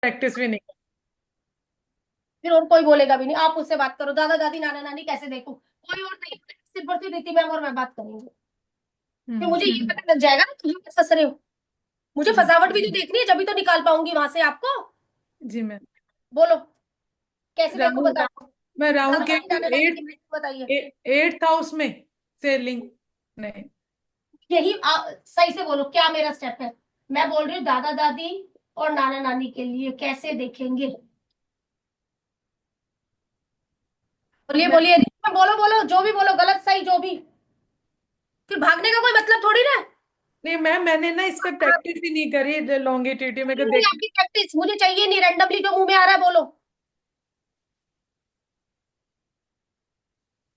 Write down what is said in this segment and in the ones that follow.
Practice भी नहीं। फिर और कोई बोलेगा भी नहीं, आप मुझसे बात करो, दादा दादी नाना नानी कैसे देखो, कोई और नहीं, सिर्फ और सिर्फ रीति मैम और मैं बात करेंगे। फिर मुझे ये हम्म। पता लग जाएगा ना तुम कैसे फंस रहे हो। मुझे जी। फंसावट भी तो देखनी है, जब भी तो निकाल पाऊंगी वहां से आपको। जी मैम। बोलो, कैसे देखो राहु बताओ। मैं राहु दादा के दादी नाना नानी की बात बताइए। 8th हाउस में से लिंक नहीं। यही सही से बोलो, क्या मेरा स्टेप है। मैं बोल रही हूँ दादा दादी और नाना नानी के लिए कैसे देखेंगे। बोलिए मैं बोलिए, बोलो बोलो, जो भी बोलो, गलत सही जो भी। फिर भागने का कोई मतलब थोड़ी ना है। नहीं मैम, मैंने ना इस पे प्रैक्टिस ही नहीं करी लॉन्गिट्यूड में को नहीं, देख। आपकी प्रैक्टिस मुझे चाहिए नहीं, रैंडमली जो मुंह में आ रहा है बोलो।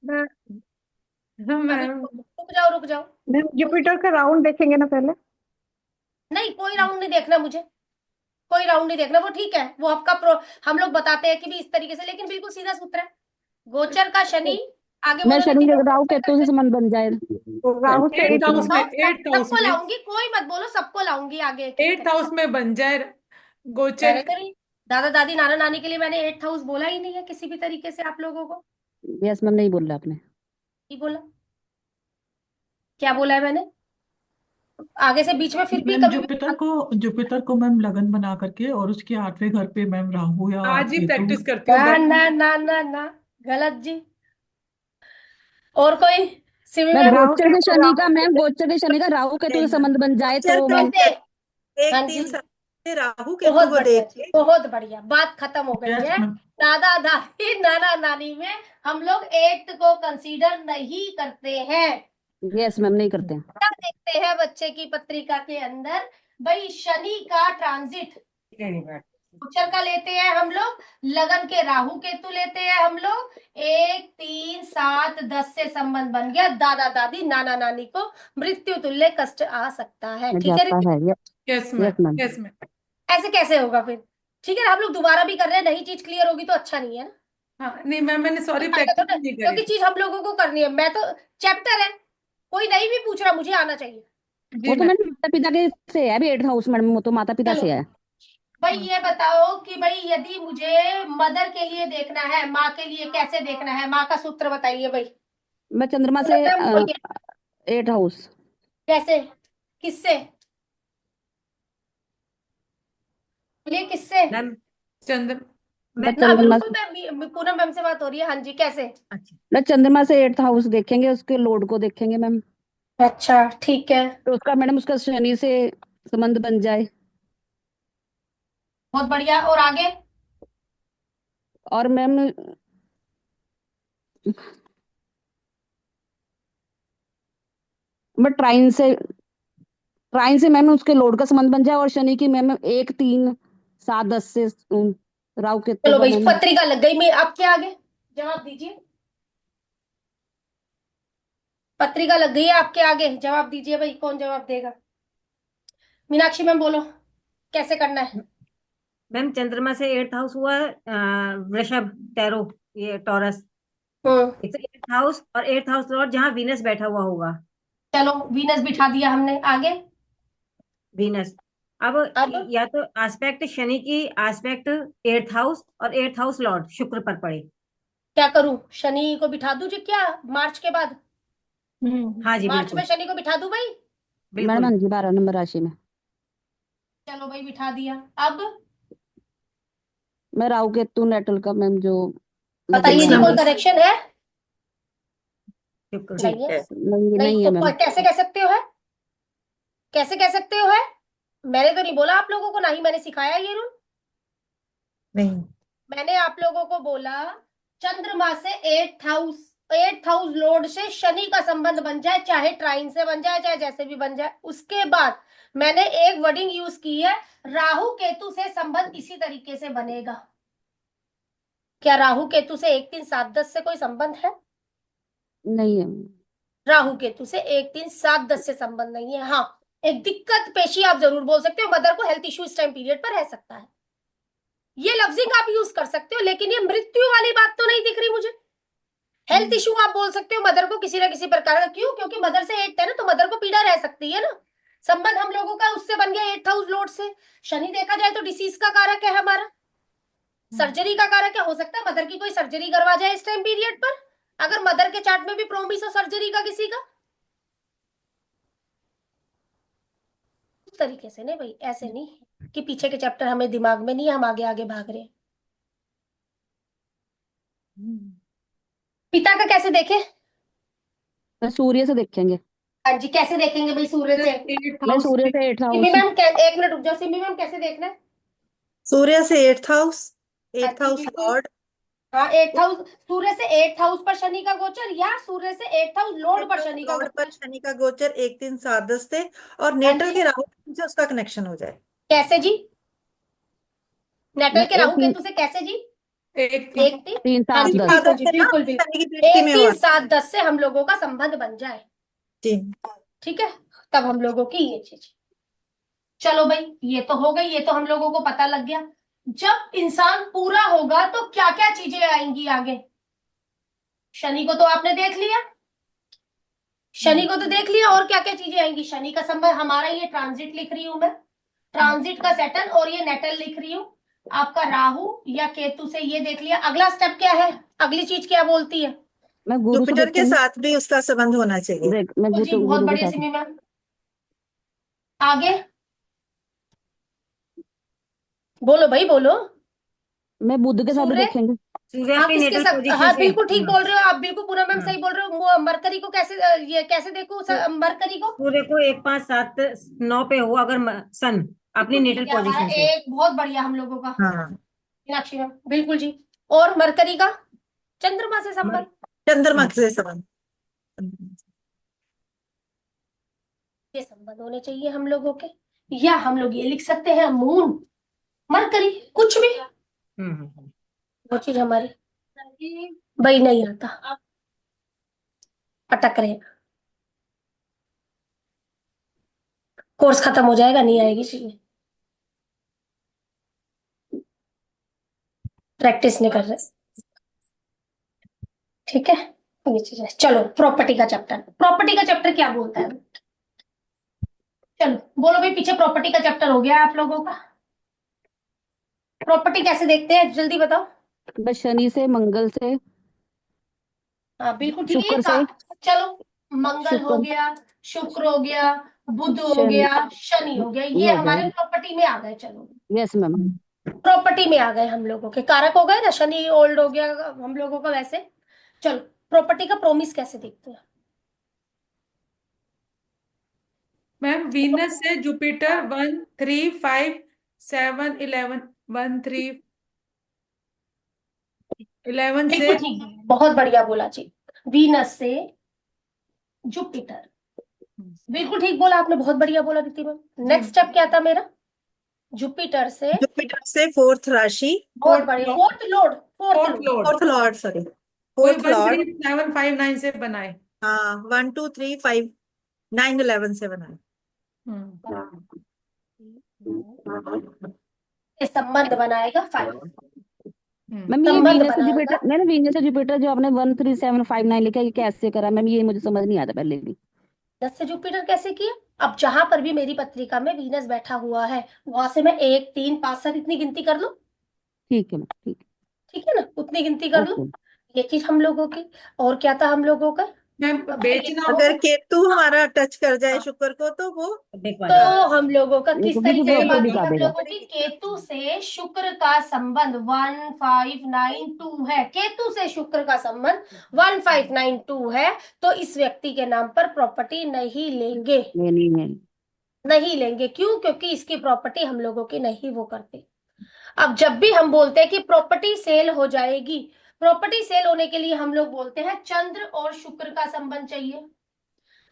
मैं अभी मैम रुक जाओ रुक जाओ। मैम जुपिटर का राउंड देखेंगे ना पहले। नहीं, कोई राउंड नहीं देखना मुझे, कोई राउंड नहीं देखना, वो ठीक है, वो आपका हम लोग बताते हैं कि भी इस तरीके से, लेकिन बिल्कुल सीधा सूत्र है। गोचर का शनि, आगे मैं बोलो शनि रीति। के राहु केतु से संबंध बन जाए। तो राहु से एट्थ एट हाउस में। में, एट्थ हाउस सबको में, लाऊंगी, कोई मत बोलो, सबको लाऊंगी आगे एक एक एट्थ करके। हाउस में बन जाए गोचर। मैंने तो नहीं, दादा दादी नाना नानी के लिए मैंने 8th हाउस बोला ही नहीं है किसी भी तरीके से आप लोगों को। यस मैम, नहीं बोल रहा आपने। नहीं बोला, क्या बोला है मैंने। आगे से बीच में फिर भी मैम कभी भी जुपिटर को मैम लगन बना करके, और उसके 8वें घर पे मैम राहु या आज ही केतु। प्रैक्टिस करती हूँ ना घर। ना ना ना ना, गलत जी। और कोई, सिमी मैम मैम। राहु गोचर के केतु शनि राहु का, मैम केतु गोचर के शनि का राहु केतु से नहीं मैम, संबंध बन जाए गोचर तो का मैम। कैसे। एक हाँ जी, 3 साल से राहु केतु बहुत को बढ़िया देख जी, के। बहुत बढ़िया, बात खत्म हो गई यस है। मैम। दादा दादी नाना नानी में हम लोग 8th को कंसीडर नहीं करते हैं। यस मैम, नहीं करते हैं। क्या देखते हैं बच्चे की पत्रिका के अंदर, भाई शनि का ट्रांजिट गोचर का लेते हैं हम लोग, लगन के राहु केतु लेते हैं हम लोग, 1 3 7 10 से संबंध बन गया, दादा दादी नाना नानी को मृत्यु तुल्य कष्ट आ सकता है, मैं ठीक है जाता रिद्धि? है। Yes yes ma'am, ma'am. Yes ma'am. ऐसे कैसे होगा फिर। ठीक है, हम लोग दोबारा भी कर रहे हैं, नई चीज क्लियर होगी तो अच्छा नहीं है ना। हाँ नहीं मैम, मैंने कोई सॉरी फायदा तो प्रैक्टिस नहीं, नहीं करी क्योंकि थी। चीज हम लोगों को करनी है, मैं तो चैप्टर है, कोई नहीं भी पूछ रहा, मुझे आना चाहिए। जी वो तो मैम। मैम माता पिता के से है, अभी 8th हाउस मैडम, वो तो माता पिता चलो से है। भाई, ये बताओ कि भाई यदि मुझे मदर के लिए देखना है, माँ के लिए कैसे देखना है, माँ का सूत्र बताइए भाई। मैं चंद्रमा से बोलिए, 8th हाउस। कैसे, किससे, बोलिए किससे। मैम चंद्र मैं मैं ना चंद्रमा बिल्कुल, मैं पूनम मैम से बात हो रही है, हाँ जी, कैसे। अच्छा। मैं चंद्रमा से 8th हाउस देखेंगे, उसके लॉर्ड को देखेंगे मैम। अच्छा ठीक है, तो उसका मैडम, उसका शनि से संबंध बन जाए। बहुत बढ़िया, और आगे। और मैम मैं ट्राइन से मैम उसके लॉर्ड का संबंध बन जाए, और शनि की मैम 1 3 7 10 से राहु केतु चलो का भाई, मैम। पत्रिका लग गई, मैं आपके आगे, जवाब दीजिए। पत्रिका लग गई है आपके आगे, जवाब दीजिए भाई, कौन जवाब देगा। मीनाक्षी मैम बोलो, कैसे करना है। मैम चंद्रमा से 8th हाउस हुआ वृषभ, टैरो, ये टॉरस। हम्म। एक तो 8th हाउस, और 8th हाउस लॉर्ड जहाँ वीनस बैठा हुआ होगा। चलो वीनस बिठा दिया हमने, आगे। वीनस। अब अब या तो एस्पेक्ट शनि की, एस्पेक्ट 8th हाउस, और 8th हाउस लॉर्ड शुक्र पर पड़े। क्या करूं, शनि को बिठा दूं जी क्या, मार्च के बाद, हाँ जी मार्च में बिल्कुल। शनि को बिठा दूं भाई। मैडम हाँ बिल्कुल। जी, 12 नंबर राशि में। चलो भाई बिठा दिया। अब मैं राहु केतु नेटल का मैम, जो लगन बताइए सिक्स जी, बना कोई नंबर है। करेक्शन है। शुक्र। नहीं है। नहीं, नहीं नहीं है तो मैम। कैसे कह सकते हो है, कैसे कह सकते हो है। मैंने तो नहीं बोला आप लोगों को, ना ही मैंने सिखाया ये रूल। नहीं। मैंने आप लोगों को बोला चंद्रमा से 8th house, 8th house Lord से शनि का संबंध बन जाए, चाहे ट्राइन से बन जाए, चाहे जैसे भी बन जाए, उसके बाद मैंने एक वर्डिंग यूज की है, राहु केतु से संबंध इसी तरीके से बनेगा। क्या राहु केतु से 1 3 7 10 से कोई संबंध है। नहीं है। राहु केतु से 1 3 7 10 से संबंध नहीं है। हाँ, एक दिक्कत पेशी आप जरूर बोल सकते हो, मदर को हेल्थ इश्यू इस टाइम पीरियड पर रह सकता है, ये लफ्जिंग आप यूज कर सकते हो, लेकिन ये मृत्यु वाली बात तो नहीं दिख रही मुझे। हेल्थ इशू आप बोल सकते हो, मदर को किसी ना किसी प्रकार का, क्यों, क्योंकि मदर से 8th है ना, तो मदर को पीड़ा रह सकती है ना। संबंध हम लोगों का उससे बन गया 8th हाउस लॉर्ड से। शनि देखा जाए तो डिसीज का कारक है हमारा, सर्जरी का कारक है। हो सकता है मदर की कोई सर्जरी करवा जाए इस टाइम पीरियड पर, अगर मदर के चार्ट में भी प्रोमिस हो सर्जरी का किसी का। उस तरीके से नहीं भाई, ऐसे नहीं कि पीछे के चैप्टर हमें दिमाग में नहीं है, हम आगे आगे भाग रहे हैं। पिता का कैसे देखें? मैं सूर्य से देखेंगे। हाँ जी, कैसे देखेंगे भाई सूर्य से? एट मैं हाउस सूर्य से 8th सिमी हाउस। मैम एक मिनट रुक जाओ, सिमी मैम कैसे देखना है? सूर्य से 8th हाउस, हाँ 8th जी, हाउस बिल्कुल। लॉर्ड। हाँ 8th हाउस, सूर्य से 8th हाउस पर शनि का गोचर, या सूर्य से 8th हाउस लॉर्ड पर शनि का लॉर्ड पर गोचर। शनि का गोचर 1 3 7 10 से, और हाँ नेटल जी, के राहु से उसका कनेक्शन हो जाए। कैसे जी? नेटल मैं के राहु केतु से कैसे जी? एक एक तीन, 3 हाँ 7 जी 10। बिल्कुल जी, से ना बिल्कुल शनि की बिल्कुल, दृष्टि 1 में 3 हुआ। 7 10 से हम लोगों का संबंध बन जाए, जी, ठीक है, तब हम लोगों की ये चीज। चलो भाई ये तो हो गई, ये तो हम लोगों को पता लग गया। जब इंसान पूरा होगा तो क्या क्या चीजें आएंगी आगे? शनि को तो आपने देख लिया, शनि को तो देख लिया, और क्या क्या चीजें आएंगी? शनि का संबंध हमारा, ये ट्रांजिट लिख रही हूं मैं, ट्रांजिट का सेटल, और ये नेटल लिख रही हूँ आपका राहु या केतु से, ये देख लिया। अगला स्टेप क्या है? अगली चीज क्या बोलती है? मैं गुरु से जुपिटर के देखूंगी। साथ भी उसका संबंध होना चाहिए। मैं तो जी बहुत गुरु के बढ़िया साथ। सिमी मैम, आगे बोलो भाई बोलो। मैं बुध के साथ भी सूर्य, देखेंगे। सूर्य हाँ अपनी किसके नेटल साथ? पोजीशन हाँ से। बिल्कुल ठीक बोल रहे हो आप, बिल्कुल पूरा मैम हाँ। सही बोल रहे हो। मरकरी को कैसे ये कैसे देखूं मरकरी को? सूर्य को 1 5 7 9 पे हो अगर सन अपनी बिल्कुल नेटल ठीक है, हमारा पोजीशन से। एक बहुत बढ़िया हम लोगों का हाँ, मीनाक्षी मैम, बिल्कुल जी। और मरकरी का चंद्रमा से संबंध, चंद्रमा से संबंध। ये संबंध होने चाहिए हम लोगों के। या हम लोग ये लिख सकते हैं मून मरकरी, कुछ भी, वो चीज हमारी भाई नहीं आता, अटक रहे, कोर्स खत्म हो जाएगा, नहीं आएगी चीजें, प्रैक्टिस नहीं कर रहे, ठीक है। ये चीजें, चलो प्रॉपर्टी का चैप्टर, प्रॉपर्टी का चैप्टर क्या बोलता है? चलो बोलो भाई, पीछे प्रॉपर्टी का चैप्टर हो गया आप लोगों का। प्रॉपर्टी कैसे देखते हैं जल्दी बताओ। मैं शनि से, मंगल से, हाँ बिल्कुल ठीक है, शुक्र से। चलो मंगल हो शुक्र, गया, शुक्र हो गया, बुध हो शनि, गया, शनि हो गया, ये ये हो हमारे गए। प्रॉपर्टी में आ गए। चलो यस मैम। प्रॉपर्टी में आ गए, हम लोगों के कारक हो गए ना, शनि ओल्ड हो गया हम लोगों का वैसे। चलो प्रॉपर्टी का प्रोमिस कैसे देखते हैं? मैम वीनस से जुपिटर 1 3 5 7 11 1 3 11 से बिल्कुल ठीक, बहुत बढ़िया बोला जी। वीनस से जुपिटर, बिल्कुल ठीक बोला आपने, बहुत बढ़िया बोला दीदी मैम। नेक्स्ट स्टेप क्या था मेरा? जुपिटर से, जुपिटर से 4th राशि, बहुत बढ़िया, fourth Lord, fourth fourth Lord, Lord 4th Lord, sorry, वही 4th 1 लॉर्ड। 3 7 5 9 से बनाए। हाँ, 1 2 3 5 9 11 से बनाए। ये संबंध बनाएगा 5, मैम ये संबंध वीनस से बनाएगा। जुपिटर, मैंने वीनस से जुपिटर जो आपने 1 3 7 5 9 लिखा है, ये कैसे करा मैम? ये मुझे समझ नहीं आता पहले भी। 10 से जुपिटर कैसे किया? अब जहां पर भी मेरी पत्रिका में वीनस बैठा हुआ है, वहां से मैं 1 3 5 7 इतनी गिनती कर लूं, ठीक है मैम, ठीक ठीक है ना, उतनी गिनती है। कर लूं। ओके। ये चीज हम लोगों की। और क्या था हम लोगों का? मैम बेचना हो अगर केतु हमारा टच कर जाए शुक्र को तो वो तो हम लोगों का किस बिल्कुल तरीके से प्रॉपर बात है? दिखा हम देगा। लोगों की केतु से शुक्र का संबंध 1 5 9 2 है, केतु से शुक्र का संबंध 1 5 9 2 है, तो इस व्यक्ति के नाम पर प्रॉपर्टी नहीं लेंगे, नहीं है। नहीं लेंगे। क्यों? क्योंकि इसकी प्रॉपर्टी हम लोगों की नहीं वो करते। अब जब भी हम बोलते हैं कि प्रॉपर्टी सेल हो जाएगी, प्रॉपर्टी सेल होने के लिए हम लोग बोलते हैं चंद्र और शुक्र का संबंध चाहिए।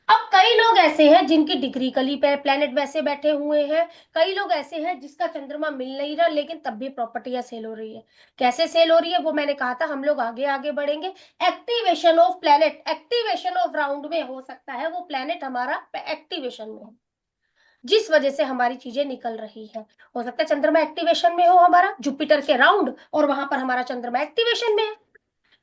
अब कई लोग ऐसे हैं जिनकी डिग्री कली पे प्लेनेट वैसे बैठे हुए हैं, कई लोग ऐसे हैं जिसका चंद्रमा मिल नहीं रहा लेकिन तब भी प्रॉपर्टियां सेल हो रही है। कैसे सेल हो रही है वो मैंने कहा था, हम लोग आगे आगे बढ़ेंगे। Activation of planet, activation of round में हो सकता है, वो प्लेनेट हमारा एक्टिवेशन में है, जिस वजह से हमारी चीजें निकल रही है। हो सकता है चंद्रमा एक्टिवेशन में हो हमारा, जुपिटर के राउंड, और वहां पर हमारा चंद्रमा एक्टिवेशन में है।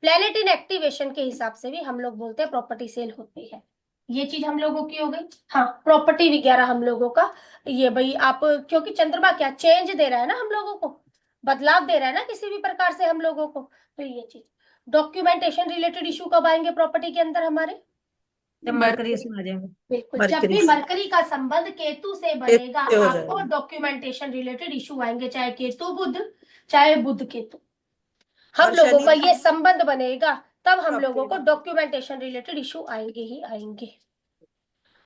प्लेनेट इन एक्टिवेशन के हिसाब से भी हम लोग बोलते हैं प्रॉपर्टी सेल होती है। ये चीज हम लोगों की हो गई। हाँ, प्रॉपर्टी वगैरह हम लोगों का, ये भाई आप, क्योंकि चंद्रमा क्या चेंज दे रहा है ना हम लोगों को, बदलाव दे रहा है ना किसी भी प्रकार से हम लोगों को, तो ये चीज। डॉक्यूमेंटेशन रिलेटेड इशू कब आएंगे प्रॉपर्टी के अंदर हमारे? जब मरकरी इसमें आ जाएंगे। बिल्कुल, जब मरकरी भी से मरकरी का संबंध केतु से बनेगा हो आपको जाएगा। डॉक्यूमेंटेशन रिलेटेड इशू आएंगे, चाहे केतु बुध, चाहे बुध केतु, हम और लोगों शनि का ये संबंध बनेगा, तब हम लोगों को प्रॉपर्टी डॉक्यूमेंटेशन रिलेटेड इशू आएंगे ही आएंगे,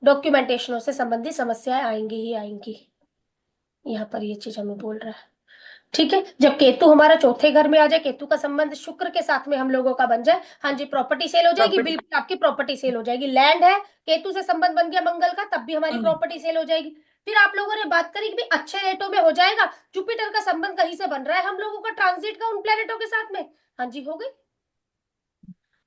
डॉक्यूमेंटेशनों से संबंधित समस्याएं आएंगी ही आएंगी। यहाँ पर ये चीज हमें बोल रहा है। ठीक है, जब केतु हमारा चौथे घर में आ जाए, केतु का संबंध शुक्र के साथ में हम लोगों का बन जाए, हाँ जी, प्रॉपर्टी सेल हो जाएगी, प्रॉपर्टी बिल्कुल आपकी प्रॉपर्टी सेल हो जाएगी। लैंड है, केतु से संबंध बन गया मंगल का, तब भी हमारी प्रॉपर्टी सेल हो जाएगी। फिर आप लोगों ने बात करी कि भी अच्छे रेटों में हो जाएगा, जुपिटर का संबंध कहीं से बन रहा है हम लोगों का ट्रांजिट का उन प्लेनेटों के साथ में, हाँ जी हो गई।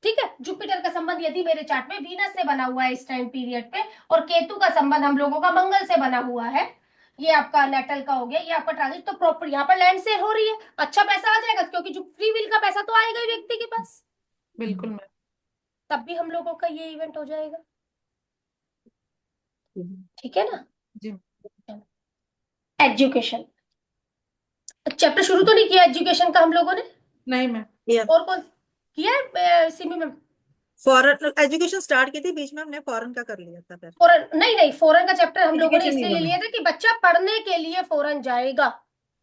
ठीक है, जुपिटर का संबंध यदि मेरे चार्ट में वीनस से बना हुआ है इस टाइम पीरियड पे, और केतु का संबंध हम लोगों का मंगल से बना हुआ है, ये आपका नेटल का हो गया, ये आपका ट्रांजिट, तो प्रॉपर यहाँ पर लैंड सेल हो रही है, अच्छा पैसा आ जाएगा, क्योंकि जो फ्री विल का पैसा तो आएगा ही व्यक्ति के पास, बिल्कुल मैम। तब भी हम लोगों का ये इवेंट हो जाएगा। ठीक है ना? जी एजुकेशन चैप्टर शुरू तो नहीं किया एजुकेशन का हम लोगों ने? नहीं मैम। और कौन किया है Simi ma'am? Foreign education start की थी, बीच में हमने फॉरेन का कर लिया था फिर। फॉरेन नहीं नहीं, फॉरेन का चैप्टर हम लोगों ने एजुकेशन इसलिए नहीं ले होना। लिया था कि बच्चा पढ़ने के लिए फॉरेन जाएगा,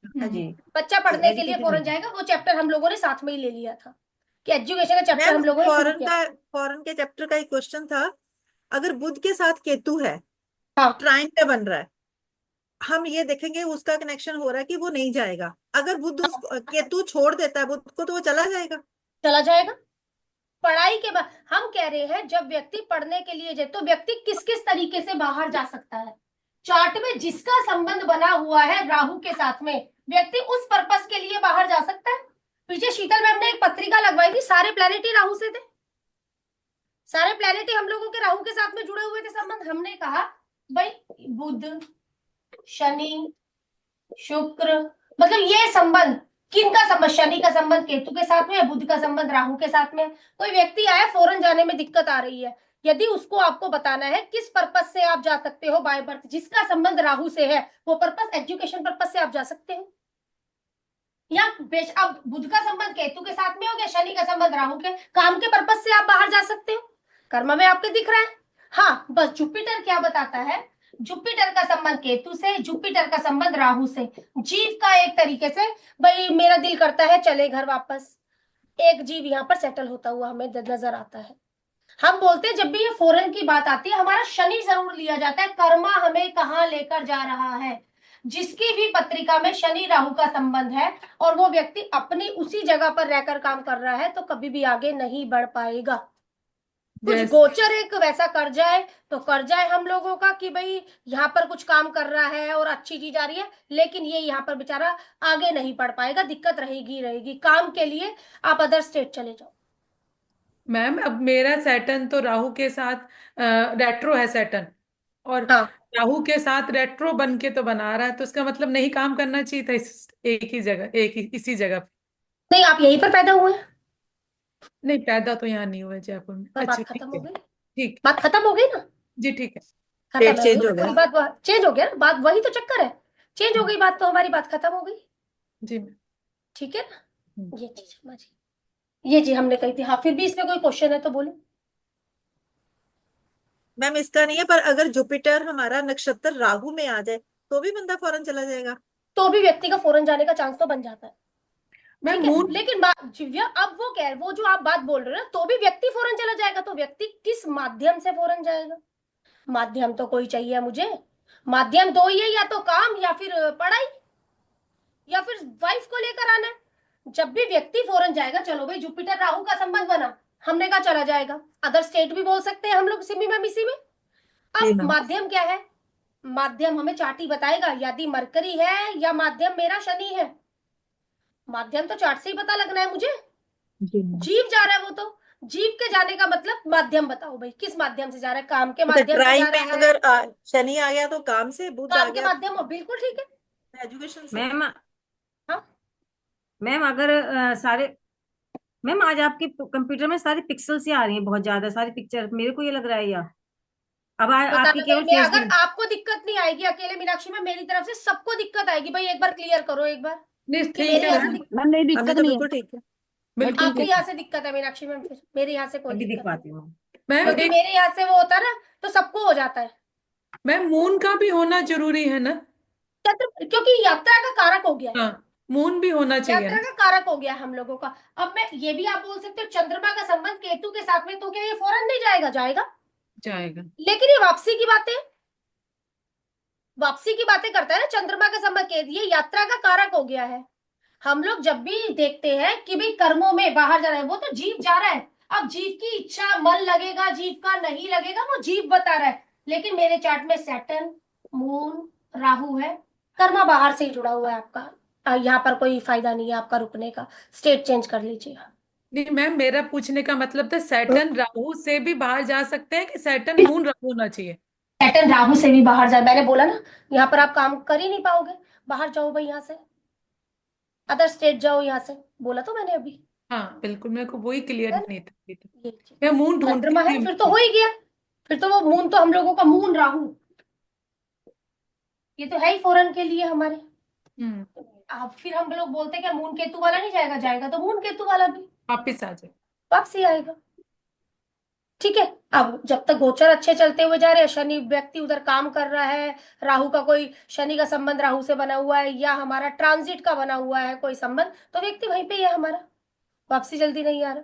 जी, बच्चा पढ़ने के लिए एजुकेशन फॉरेन जाएगा, वो चैप्टर हम लोगों ने साथ में ही ले लिया था कि एजुकेशन का चैप्टर मैम हम लोगों ने शुरू किया। फॉरेन के चैप्टर का एक क्वेश्चन था, अगर बुध के साथ केतु है, हाँ ट्राइन पे बन रहा है, हम ये देखेंगे उसका कनेक्शन हो रहा है कि वो नहीं जाएगा। अगर बुध केतु छोड़ देता है बुध को, तो वो चला जाएगा। चला जाएगा। पढ़ाई के बाद हम कह रहे हैं जब व्यक्ति पढ़ने के लिए जाए, तो व्यक्ति किस किस तरीके से बाहर जा सकता है, चार्ट में जिसका संबंध बना हुआ है राहु के साथ में, व्यक्ति उस पर्पस के लिए बाहर जा सकता है। पीछे शीतल मैम ने एक पत्रिका लगवाई थी, सारे प्लेनेट ही राहु से थे, सारे प्लेनेट ही हम लोगों के राहु के साथ में जुड़े हुए थे संबंध। हमने कहा भाई बुध, शनि, शुक्र, मतलब ये संबंध किनका संबंध, शनि का संबंध केतु के साथ में है, बुध का संबंध राहु के साथ में। कोई व्यक्ति आया फॉरेन जाने में दिक्कत आ रही है, यदि उसको आपको बताना है किस पर्पस से आप जा सकते हो बाय बर्थ, जिसका संबंध राहु से है, वो पर्पस एजुकेशन पर्पस से आप जा सकते हो, या अब बुध का संबंध केतु के साथ में हो गया, शनि का संबंध राहु के, काम के पर्पस से आप बाहर जा सकते हो, कर्म में आपके दिख रहा है। हाँ, बस जुपिटर क्या बताता है, जुपिटर का संबंध केतु से, जुपिटर का संबंध राहु से, जीव का एक तरीके से, भाई मेरा दिल करता है चले घर वापस, एक जीव यहाँ पर सेटल होता हुआ हमें नजर आता है। हम बोलते हैं जब भी ये फॉरेन की बात आती है, हमारा शनि जरूर लिया जाता है, कर्मा हमें कहाँ लेकर जा रहा है। जिसकी भी पत्रिका में शनि राहु का संबंध है और वो व्यक्ति अपनी उसी जगह पर रहकर काम कर रहा है, तो कभी भी आगे नहीं बढ़ पाएगा। कुछ गोचर एक वैसा कर जाए तो कर जाए हम लोगों का कि भाई यहाँ पर कुछ काम कर रहा है और अच्छी चीज आ रही है, लेकिन ये यहाँ पर बेचारा आगे नहीं बढ़ पाएगा, दिक्कत रहेगी रहेगी। काम के लिए आप अदर स्टेट चले जाओ। मैम अब मेरा सैटर्न तो राहु के साथ रेट्रो है सैटर्न, और हाँ राहु के साथ रेट्रो बन के तो बना रहा है, तो इसका मतलब नहीं काम करना चाहिए था एक ही जगह, इसी जगह पे। नहीं, आप यहीं पर पैदा हुए हैं, नहीं पैदा तो यहाँ नहीं हुआ जयपुर में। पर अच्छा बात ठीक खत्म है। हो गई, ठीक बात खत्म हो गई ना, जी ठीक है। खत्म डेट है, चेंज हो गया। बात चेंज हो गया ना, बात वही तो चक्कर है, चेंज हो गई बात, तो हमारी बात खत्म हो गई। जी मैम। ठीक है ना, ये चीज हमारी, ये जी हमने कही थी। हाँ, फिर भी इसमें कोई क्वेश्चन है तो बोलो। मैम इसका नहीं है, पर अगर जुपिटर हमारा नक्षत्र राहु में आ जाए तो भी बंदा फॉरेन चला जाएगा। तो भी व्यक्ति का फॉरेन जाने का चांस तो बन जाता है। मैम ठीक है, मून, लेकिन दिव्या अब वो कह, वो जो आप बात बोल रहे हो ना, तो भी व्यक्ति फॉरेन चला जाएगा, तो व्यक्ति किस माध्यम से फॉरेन जाएगा? माध्यम तो कोई चाहिए मुझे, माध्यम दो ही है, या तो काम या फिर पढ़ाई, या फिर वाइफ को लेकर आना है। जब भी व्यक्ति फॉरेन जाएगा, चलो भाई जुपिटर राहु का संबंध बना, हमने कहा चला जाएगा, अदर स्टेट भी बोल सकते हैं हम लोग सिमी में इसी में। जी अब मैम। माध्यम क्या है, माध्यम हमें चार्ट ही बताएगा, यदि मरकरी है या माध्यम मेरा शनि है, माध्यम तो चार्ट से ही पता लगना है मुझे। जी मैम। जीव जा रहा है, वो तो जीव के जाने का मतलब माध्यम बताओ भाई, किस माध्यम से जा रहा है, काम के मतलब माध्यम से ट्राइन जा में रहा है, अगर शनि आ गया तो काम से, बुध आ काम के गया माध्यम हो, बिल्कुल ठीक है। एजुकेशन से। मैम। हाँ मैम अगर सारे, मैम आज आपके कंप्यूटर में सारी पिक्सल से आ रही हैं बहुत ज्यादा सारी पिक्चर, मेरे को ये लग रहा है या बता आपकी दो केवल मैं, फेस अगर दी। आपको दिक्कत नहीं आएगी अकेले मीनाक्षी में, मेरी तरफ से सबको दिक्कत आएगी भाई। एक बार क्लियर करो एक बार नहीं कि ठीक मेरे है यहाँ से मैम, मैम नहीं अभी दिक्कत तो नहीं है। बिल्कुल ठीक है। मैं बिल्कुल ठीक आपके है। ठीक। यहाँ से दिक्कत है मीनाक्षी मैम, फिर मेरे यहाँ से कोई अभी दिक्कत नहीं। दिखवाती हूँ। मैम क्योंकि एक, मेरे यहाँ से वो होता है ना, तो सबको हो जाता है। मैम मून का भी होना जरूरी है ना? क्योंकि यात्रा का कारक हो गया है। हाँ, मून भी होना चाहिए यात्रा ना। का कारक हो गया हम लोगों का। अब मैं ये भी आप बोल सकते हो चंद्रमा का संबंध केतु के साथ में, तो क्या ये फौरन नहीं जाएगा? जाएगा। जाएगा। लेकिन ये वापसी की बातें, वापसी की बातें करता है ना चंद्रमा का संबंध केतु, ये यात्रा का कारक हो गया है। हम लोग जब भी देखते हैं कि भाई कर्मों में बाहर जा रहा है, वो तो जीव जा रहा है। अब जीव की इच्छा, मन लगेगा जीव का, नहीं लगेगा वो जीव बता रहा है। लेकिन मेरे चार्ट में सैटर्न, मून, राहु है। कर्मा बाहर से ही जुड़ा हुआ है आपका। यहाँ पर कोई फायदा नहीं है आपका रुकने का। स्टेट चेंज कर लीजिए। नहीं मैम, मेरा पूछने का मतलब था सैटर्न राहु से भी बाहर जा सकते हैं कि सैटर्न मून राहु होना चाहिए? सैटर्न राहु से भी बाहर जाए, मैंने बोला ना, यहाँ पर आप काम कर ही नहीं पाओगे। बाहर जाओ भाई यहाँ से, अदर स्टेट जाओ यहाँ से, बोला तो मैंने अभी, हाँ बिल्कुल, मेरे को वही क्लियर है ना? नहीं था अभी तक। ये चीज। मैं मून ढूंढती चंद्रमा है थी। फिर तो हो ही गया। फिर तो वो मून तो हम लोगों का मून राहु, ये तो है ही फॉरन के लिए हमारे। हम्म। अब फिर हम लोग बोलते हैं कि मून केतु वाला नहीं जाएगा, जाएगा तो मून केतु वाला भी वापिस आ जाए। वापसी आएगा। ठीक है। अब जब तक गोचर अच्छे चलते हुए जा रहे हैं, शनि व्यक्ति उधर काम कर रहा है, राहु का कोई, शनि का संबंध राहु से बना हुआ है, या हमारा ट्रांजिट का बना हुआ है कोई संबंध, तो व्यक्ति वहीं पे ही है हमारा, वापसी जल्दी नहीं आ रहा।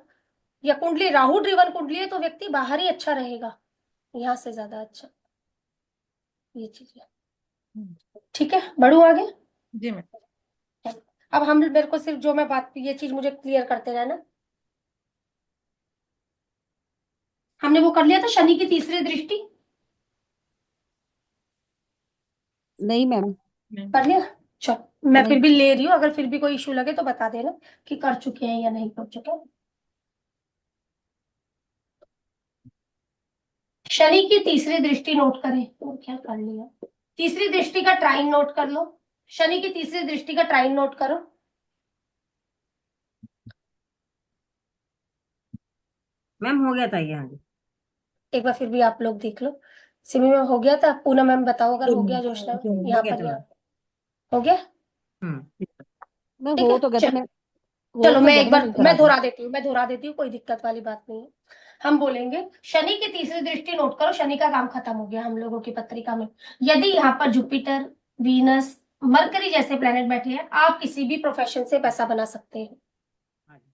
या कुंडली राहु ड्रिवन कुंडली है तो व्यक्ति बाहर ही अच्छा रहेगा, यहाँ से ज्यादा अच्छा। ये चीज है। ठीक है, बढ़ू आगे। जी मैम। अब हम मेरे को सिर्फ जो मैं बात, ये चीज मुझे क्लियर करते रहना। हमने वो कर लिया था शनि की तीसरी दृष्टि, नहीं मैम। कर लिया। चलो मैं नहीं। फिर भी ले रही हूँ, अगर फिर भी कोई इशू लगे तो बता देना कि कर चुके हैं या नहीं कर चुके। शनि की तीसरी दृष्टि नोट करें, और क्या कर लिया, तीसरी दृष्टि का ट्राइन नोट कर लो। शनि की तीसरी दृष्टि का ट्राइन नोट करो। मैम हो गया था ये, हाँ जी। एक बार फिर भी आप लोग देख लो। सिमी में हो गया था, पूनम मैम बताओ अगर हो गया, जोशना हो यहाँ गया पर, था यहाँ मैम। हो गया। हम्म। मैं ठीक हो है, तो गया था चलो। मैं। हो चलो तो मैं गया एक था, मैं बार नहीं करा मैं दूँ। दोहरा देती हूँ, मैं दोहरा देती हूँ, कोई दिक्कत वाली बात नहीं है। हम बोलेंगे शनि की तीसरी दृष्टि नोट करो, शनि का काम खत्म हो गया हम लोगों की पत्रिका में। यदि यहाँ पर जुपिटर, वीनस, मरकरी जैसे प्लेनेट बैठे हैं, आप किसी भी प्रोफेशन से पैसा बना सकते हैं। हाँ जी।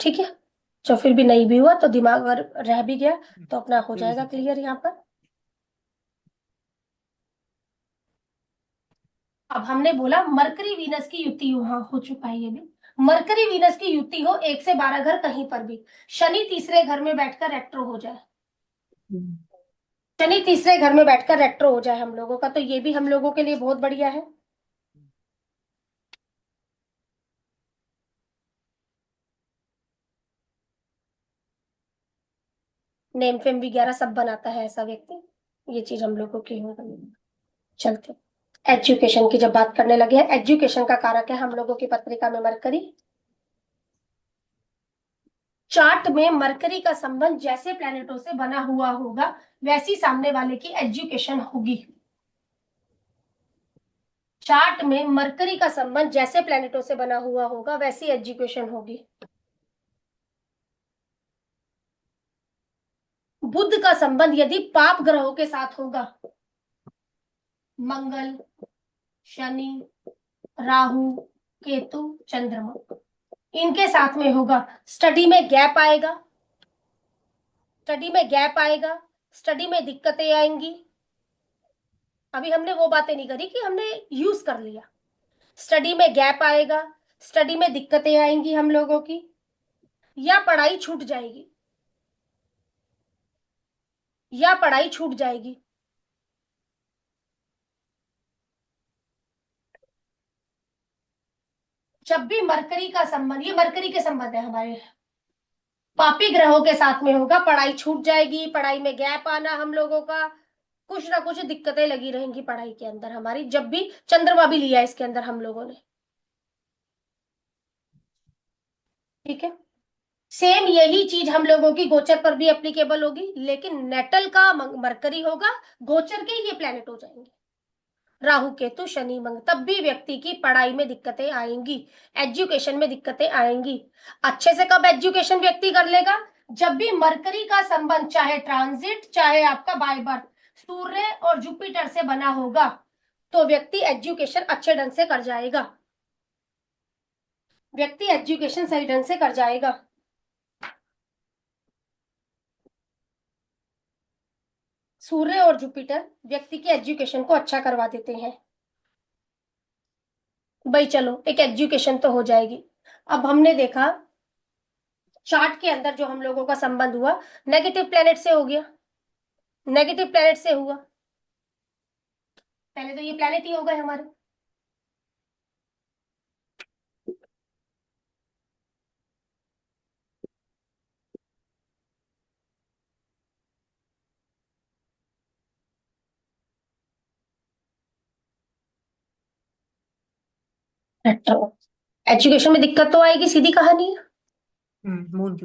ठीक है। जो फिर भी नहीं भी हुआ तो दिमाग अगर रह भी गया तो अपना हो कोई जाएगा इशू। क्लियर यहाँ पर। अब हमने बोला मरकरी वीनस की युति, वहां हो चुका है ये भी। मरकरी वीनस की युति हो 1 से 12 घर कहीं पर भी, शनि तीसरे घर में बैठकर रेट्रो हो जाए, शनि तीसरे घर में बैठकर रेट्रो हो जाए हम लोगों का, तो ये भी हम लोगों के लिए बहुत बढ़िया है। नेम फेम भी 11 सब बनाता है ऐसा व्यक्ति, ये चीज हम लोगों की हो गई। चलते एजुकेशन की जब बात करने लगे हैं, एजुकेशन का कारक है हम लोगों की पत्रिका में मरकरी। चार्ट में मरकरी का संबंध जैसे प्लैनेटों से बना हुआ होगा वैसी सामने वाले की एजुकेशन होगी। चार्ट में मरकरी का संबंध जैसे प्लैनेटों से बना हुआ होगा वैसी एजुकेशन होगी। बुध का संबंध यदि पाप ग्रहों के साथ होगा, मंगल, शनि, राहु, केतु, चंद्रमा, इनके साथ में होगा, स्टडी में गैप आएगा, स्टडी में गैप आएगा, स्टडी में दिक्कतें आएंगी। अभी हमने वो बातें नहीं करी कि हमने यूज कर लिया। स्टडी में गैप आएगा, स्टडी में दिक्कतें आएंगी हम लोगों की, या पढ़ाई छूट जाएगी, या पढ़ाई छूट जाएगी। जब भी मरकरी का संबंध, ये मरकरी के संबंध है हमारे, पापी ग्रहों के साथ में होगा, पढ़ाई छूट जाएगी, पढ़ाई में गैप आना हम लोगों का, कुछ ना कुछ दिक्कतें लगी रहेंगी पढ़ाई के अंदर हमारी। जब भी चंद्रमा भी लिया इसके अंदर हम लोगों ने, ठीक है। सेम यही चीज हम लोगों की गोचर पर भी एप्लीकेबल होगी, लेकिन नेटल का मरकरी होगा, गोचर के ये प्लेनेट हो जाएंगे राहु केतु शनि मंगल, तब भी व्यक्ति की पढ़ाई में दिक्कतें आएंगी, एजुकेशन में दिक्कतें आएंगी। अच्छे से कब एजुकेशन व्यक्ति कर लेगा? जब भी मरकरी का संबंध चाहे ट्रांजिट चाहे आपका बाय बर्थ सूर्य और जुपिटर से बना होगा, तो व्यक्ति एजुकेशन अच्छे ढंग से कर जाएगा, व्यक्ति एजुकेशन सही ढंग से कर जाएगा। सूर्य और जुपिटर व्यक्ति की एजुकेशन को अच्छा करवा देते हैं। भाई चलो, एक एजुकेशन तो हो जाएगी। अब हमने देखा चार्ट के अंदर जो हम लोगों का संबंध हुआ, नेगेटिव प्लेनेट से हो गया, नेगेटिव प्लेनेट से हुआ। पहले तो ये प्लेनेट ही हो गए हमारे। एजुकेशन में दिक्कत तो आएगी, सीधी कहानी है, मून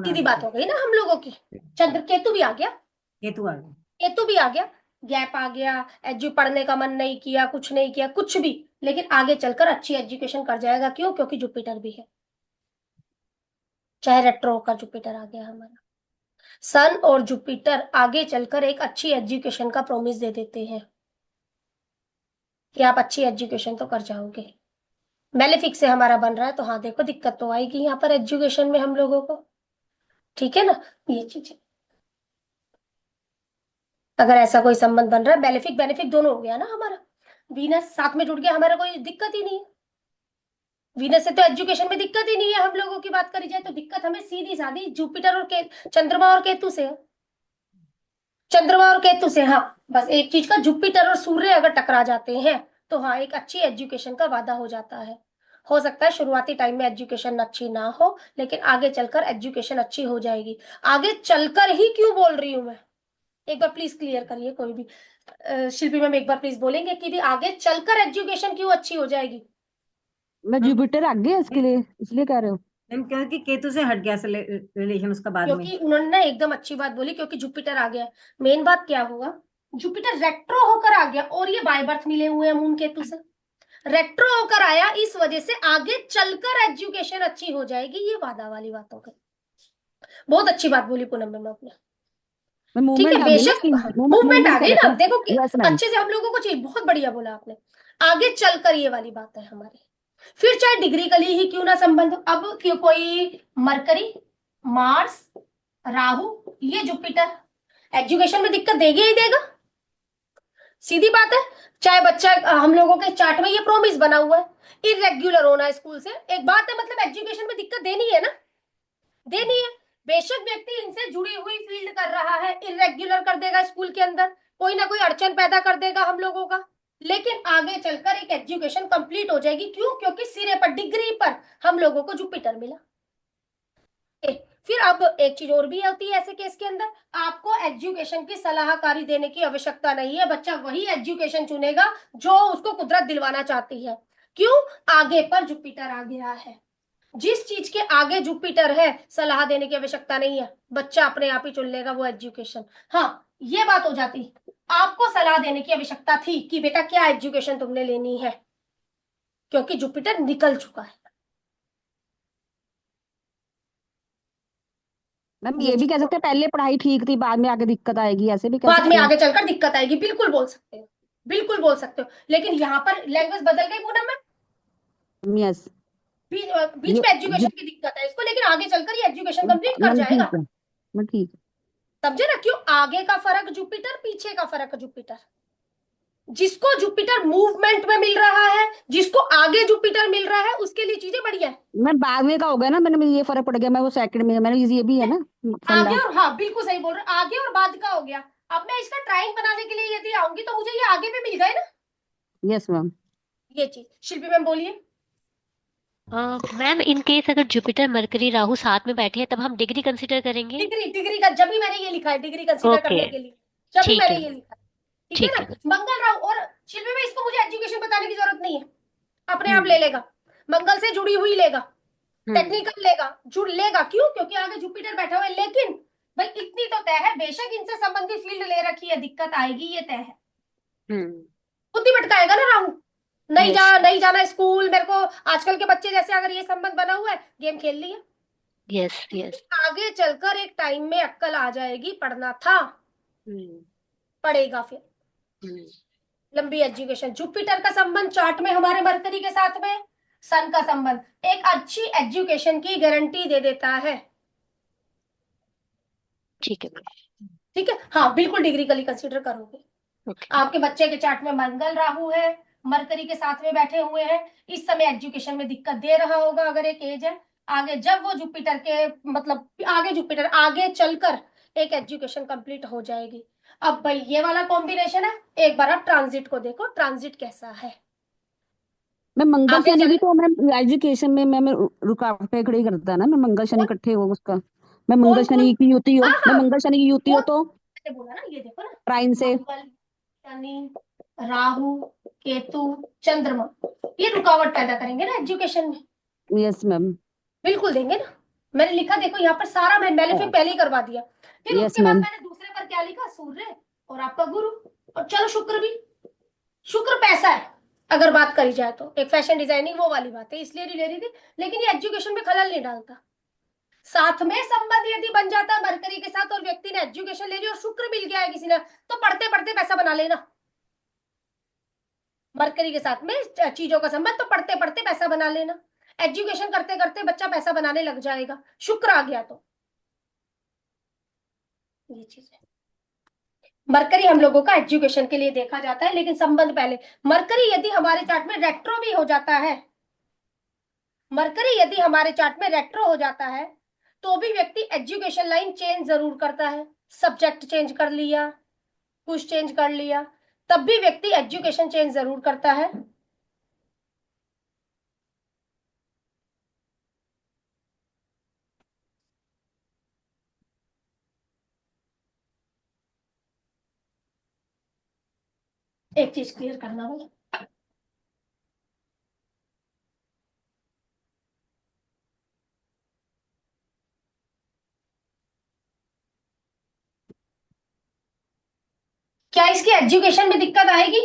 सीधी बात हो गई ना हम लोगों की। चंद्र केतु भी आ गया, केतु आ गया। केतु भी आ गया, गैप आ गया, एजू पढ़ने का मन नहीं किया, कुछ नहीं किया, कुछ भी, लेकिन आगे चलकर अच्छी एजुकेशन कर जाएगा। क्यों? क्योंकि जुपिटर भी है, चाहे रेट्रो का जुपिटर आ गया हमारा। सन और जुपिटर आगे चलकर एक अच्छी एजुकेशन का प्रॉमिस दे देते हैं कि आप अच्छी एजुकेशन तो कर जाओगे। मेलेफिक से हमारा बन रहा है, तो हाँ देखो दिक्कत तो आएगी यहाँ पर एजुकेशन में हम लोगों को, ठीक है ना। ये चीज अगर ऐसा कोई संबंध बन रहा है, बेनिफिक बेनिफिक दोनों हो गया ना हमारा, वीनस साथ में जुड़ गया, हमारा कोई दिक्कत ही नहीं है। वीनस से तो एजुकेशन में दिक्कत ही नहीं है हम लोगों की बात करी जाए तो, दिक्कत हमें सीधी सादी जुपिटर और चंद्रमा और केतु से है, चंद्रमा और केतु से। हाँ बस एक चीज का, जुपिटर और सूर्य अगर टकरा जाते हैं तो हाँ एक अच्छी एजुकेशन का वादा हो जाता है। हो सकता है शुरुआती टाइम में एजुकेशन अच्छी ना हो, लेकिन आगे चलकर एजुकेशन अच्छी हो जाएगी। आगे चलकर ही क्यों बोल रही हूं मैं, एक बार प्लीज क्लियर करिए कोई भी। शिल्पी मैम एक बार प्लीज बोलेंगे कि भी आगे चलकर एजुकेशन क्यों अच्छी हो जाएगी? मैं जुपिटर आ गया इसके लिए, इसलिए कह रहे हो? मैम क्योंकि केतु से हट गया रिलेशन उसका बाद में। क्योंकि उन्होंने ना एकदम अच्छी बात बोली, क्योंकि जुपिटर आ गया। मेन बात क्या होगा, जुपिटर रेट्रो होकर आ गया और ये बाय बर्थ मिले हुए हैं मून केतु से, रेट्रो होकर आया, इस वजह से आगे चलकर एजुकेशन अच्छी हो जाएगी। ये वादा वाली बात हो गई। बहुत अच्छी बात बोली पूनम मैम आपने, मैं ठीक है। मूवमेंट आ गई ना बेशक इसकी, मूवमेंट आ गई ना, कर देखो कि यस मैम। अच्छे से हम लोगों को चाहिए, बहुत बढ़िया बोला आपने। आगे चलकर ये वाली बात है हमारी, फिर चाहे डिग्रिकली ही क्यों ना संबंध हो। अब क्यों कोई मरकरी, मार्स, राहु, ये जुपिटर एजुकेशन में दिक्कत देगा ही देगा, सीधी बात है। चाहे बच्चा, हम लोगों के चार्ट में ये प्रोमिस बना हुआ है, इरेग्युलर होना स्कूल से, एक बात है, मतलब एजुकेशन में दिक्कत देनी है ना, देनी है। बेशक व्यक्ति इनसे जुड़ी हुई फील्ड कर रहा है, इरेग्युलर कर देगा स्कूल के अंदर, कोई ना कोई अड़चन पैदा कर देगा हम लोगों का, लेकिन आगे चलकर एक एजुकेशन कंप्लीट हो जाएगी। क्यों? क्योंकि सिरे पर, डिग्री पर हम लोगों को जुपिटर मिला। फिर अब एक चीज और भी होती है ऐसे केस के अंदर, आपको एजुकेशन की सलाहकारी देने की आवश्यकता नहीं है, बच्चा वही एजुकेशन चुनेगा जो उसको कुदरत दिलवाना चाहती है। क्यों? आगे पर जुपिटर आ गया है, जिस चीज के आगे जुपिटर है सलाह देने की आवश्यकता नहीं है, बच्चा अपने आप ही चुन लेगा वो एजुकेशन। हाँ ये बात हो जाती, आपको सलाह देने की आवश्यकता थी कि बेटा क्या एजुकेशन तुमने लेनी है, क्योंकि जुपिटर निकल चुका है। मैम ये भी कह सकते हैं पहले पढ़ाई ठीक थी, बाद में आगे दिक्कत आएगी, ऐसे भी कह बाद में सकते आगे चलकर दिक्कत आएगी, बिल्कुल बोल सकते हो, बिल्कुल बोल सकते हो, लेकिन यहाँ पर लैंग्वेज बदल गई पूनम में। हैं। यस, बीच में एजुकेशन की दिक्कत है इसको, लेकिन आगे चलकर ये एजुकेशन कंप्लीट कर मैम जाएगा। ठीक है, मैं ठीक है। समझे ना? क्यों? आगे का फर्क जुपिटर, पीछे का फर्क जुपिटर। जिसको जुपिटर मूवमेंट में मिल रहा है, जिसको आगे जुपिटर मिल रहा है, उसके लिए चीजें बढ़िया है। मैं बाद में का हो गया ना, मैंने ये फर्क पड़ गया, मैं वो सेकंड में, मैंने ये भी है ना फंडा। आगे और, हाँ बिल्कुल सही बोल रहे हो, आगे और बाद का हो गया। अब मैं इसका ट्राइंग बनाने के लिए यदि आऊंगी तो मुझे ये आगे भी मिल गए ना, यस मैम। ये चीज। शिल्पी मैम बोलिए। मैम इन केस अगर जुपिटर मरकरी राहु साथ में बैठे हैं तब हम डिग्री कंसिडर करेंगे? डिग्री का जब भी मैंने ये लिखा है, डिग्री कंसीडर ओके, करने के लिए जब भी ठीक मैंने है, ये लिखा है, ठीक ठीक है है। ना। मंगल राहु और शिल्पी में इसको मुझे एजुकेशन बताने की जरूरत नहीं है, अपने आप ले लेगा, मंगल से जुड़ी हुई लेगा, टेक्निकल लेगा, जुड़ लेगा, क्यों? क्योंकि आगे जुपिटर बैठा हुआ है। लेकिन भाई इतनी तो तय है, बेशक इनसे संबंधित फील्ड ले रखी है, दिक्कत आएगी, ये तय है। बुद्धि भटकाएगा ना राहु, नहीं जा, नहीं जाना स्कूल मेरे को। आजकल के बच्चे जैसे अगर ये संबंध बना हुआ है, गेम खेल लिया। Yes yes. आगे चलकर एक टाइम में अक्कल आ जाएगी, पढ़ना था, पढ़ेगा फिर। लंबी एजुकेशन, जुपिटर का संबंध चार्ट में हमारे मरकरी के साथ में सन का संबंध एक अच्छी एजुकेशन की गारंटी दे देता है। ठीक है मैम। ठीक है, हाँ बिल्कुल डिग्रिकली कंसीडर करोगे। ओके। आपके बच्चे के चार्ट में मंगल राहु है, मरकरी के साथ में बैठे हुए हैं, इस समय एजुकेशन में दिक्कत दे रहा होगा अगर एक एज है। आगे जब वो जुपिटर के मतलब आगे जुपिटर आगे चलकर एक एजुकेशन कंप्लीट हो जाएगी। अब भाई ये वाला कॉम्बिनेशन है, एक बार आप ट्रांजिट को देखो, ट्रांजिट कैसा है। मैं मंगल आगे शनि भी चले, तो मैम एजुकेशन में मैम रुकावटें खड़ी करता है ना। मैं मंगल शनि कौन इकट्ठे हो उसका, मैं कौन मंगल कौन? शनि की युति हो, हाँ मैं हाँ, मंगल शनि की युति हो कौन? तो मैंने बोला ना, ये देखो ना, ट्राइन से मंगल, शनि, राहु, केतु, चंद्रमा, ये रुकावट पैदा करेंगे ना एजुकेशन में। Yes ma'am. बिल्कुल देंगे ना। मैंने लिखा देखो यहाँ पर सारा, मैं मैलेफिक पहले ही करवा दिया। फिर यस उसके बाद मैम। मैंने दूसरे पर क्या लिखा, सूर्य और आपका गुरु, और चलो शुक्र भी। शुक्र पैसा है अगर बात करी जाए तो, एक फैशन डिजाइनिंग वो वाली बात है, इसलिए नहीं ले रही थी। लेकिन ये एजुकेशन में खलल नहीं डालता। साथ में संबंध यदि बन जाता है मरकरी के साथ और व्यक्ति ने एजुकेशन ले ली और शुक्र मिल गया है किसी ने, तो पढ़ते पढ़ते पैसा बना लेना। मरकरी के साथ में चीजों का संबंध, तो पढ़ते पढ़ते पैसा बना लेना। एजुकेशन करते करते बच्चा पैसा बनाने लग जाएगा, शुक्र आ गया तो। ये चीज है, मरकरी हम लोगों का एजुकेशन के लिए देखा जाता है, लेकिन संबंध पहले। मरकरी यदि हमारे चार्ट में रेट्रो भी हो जाता है, मरकरी यदि हमारे चार्ट में रेट्रो हो जाता है, तो भी व्यक्ति एजुकेशन लाइन चेंज जरूर करता है। सब्जेक्ट चेंज कर लिया, कुछ चेंज कर लिया, तब भी व्यक्ति एजुकेशन चेंज जरूर करता है। एक चीज क्लियर करना भाई, क्या इसकी एजुकेशन में दिक्कत आएगी?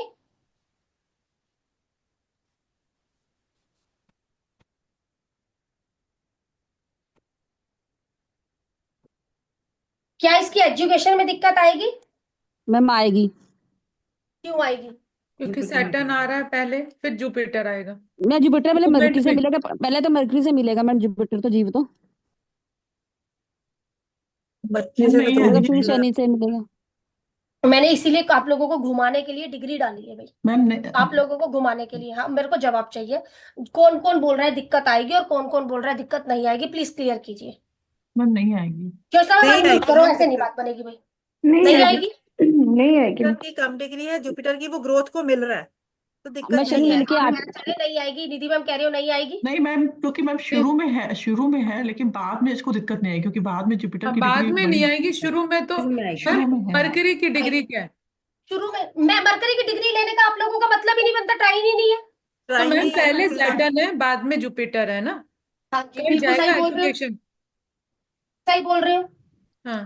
क्या इसकी एजुकेशन में दिक्कत आएगी? मैम आएगी। क्यों आएगी? क्योंकि सैटर्न आ रहा है पहले, फिर जुपिटर आएगा। मैं जुपिटर पहले मूवमेंट मरकरी से में मिलेगा, पहले तो मरकरी से मिलेगा मैम, जुपिटर तो जीव तो मरकरी से नहीं तो है फिर मिलेगा। शनि से मिलेगा। मैंने इसीलिए आप लोगों को घुमाने के लिए डिग्री डाली है भाई, मैम आप लोगों को घुमाने के लिए। हाँ मेरे को जवाब चाहिए, कौन कौन बोल रहा है दिक्कत आएगी और कौन कौन बोल रहा है दिक्कत नहीं आएगी, प्लीज क्लियर कीजिए। मैम नहीं आएगी। क्यों सर नहीं अनम्यूट आएगी करो, मैम ऐसे नहीं दिक्कत। बात बनेगी भाई। नहीं नहीं आएगी, आएगी। नहीं आएगी। जुपिटर की कम डिग्री है, जुपिटर की वो ग्रोथ को मिल रहा है, तो मैं दिक्कत शनि नहीं है। मिलके मान आठ, में चले नहीं आएगी, निधि मैम कह रही हो नहीं आएगी। नहीं मैम, क्योंकि मैम शुरू में है, लेकिन बाद में इसको दिक्कत नहीं है, क्योंकि बाद में जुपिटर की बाद डिग्री में बड़ी नहीं आएगी, शुरू में तो। शुरू में आएगी। शुरू मैम में है। मरकरी की डिग्री क्या है? शुरू में मैं मरकरी की डिग्री लेने का आप लोगों का मतलब ही नहीं बनता, ट्राइन ही नहीं है। तो ट्राई मैम नहीं है पहले फिलहाल। सैटर्न है, बाद में जुपिटर है ना, हाँ जी कहीं बिल्कुल सही जाएगा बोल रहे हो, एजुकेशन। सही बोल रहे हो। हाँ,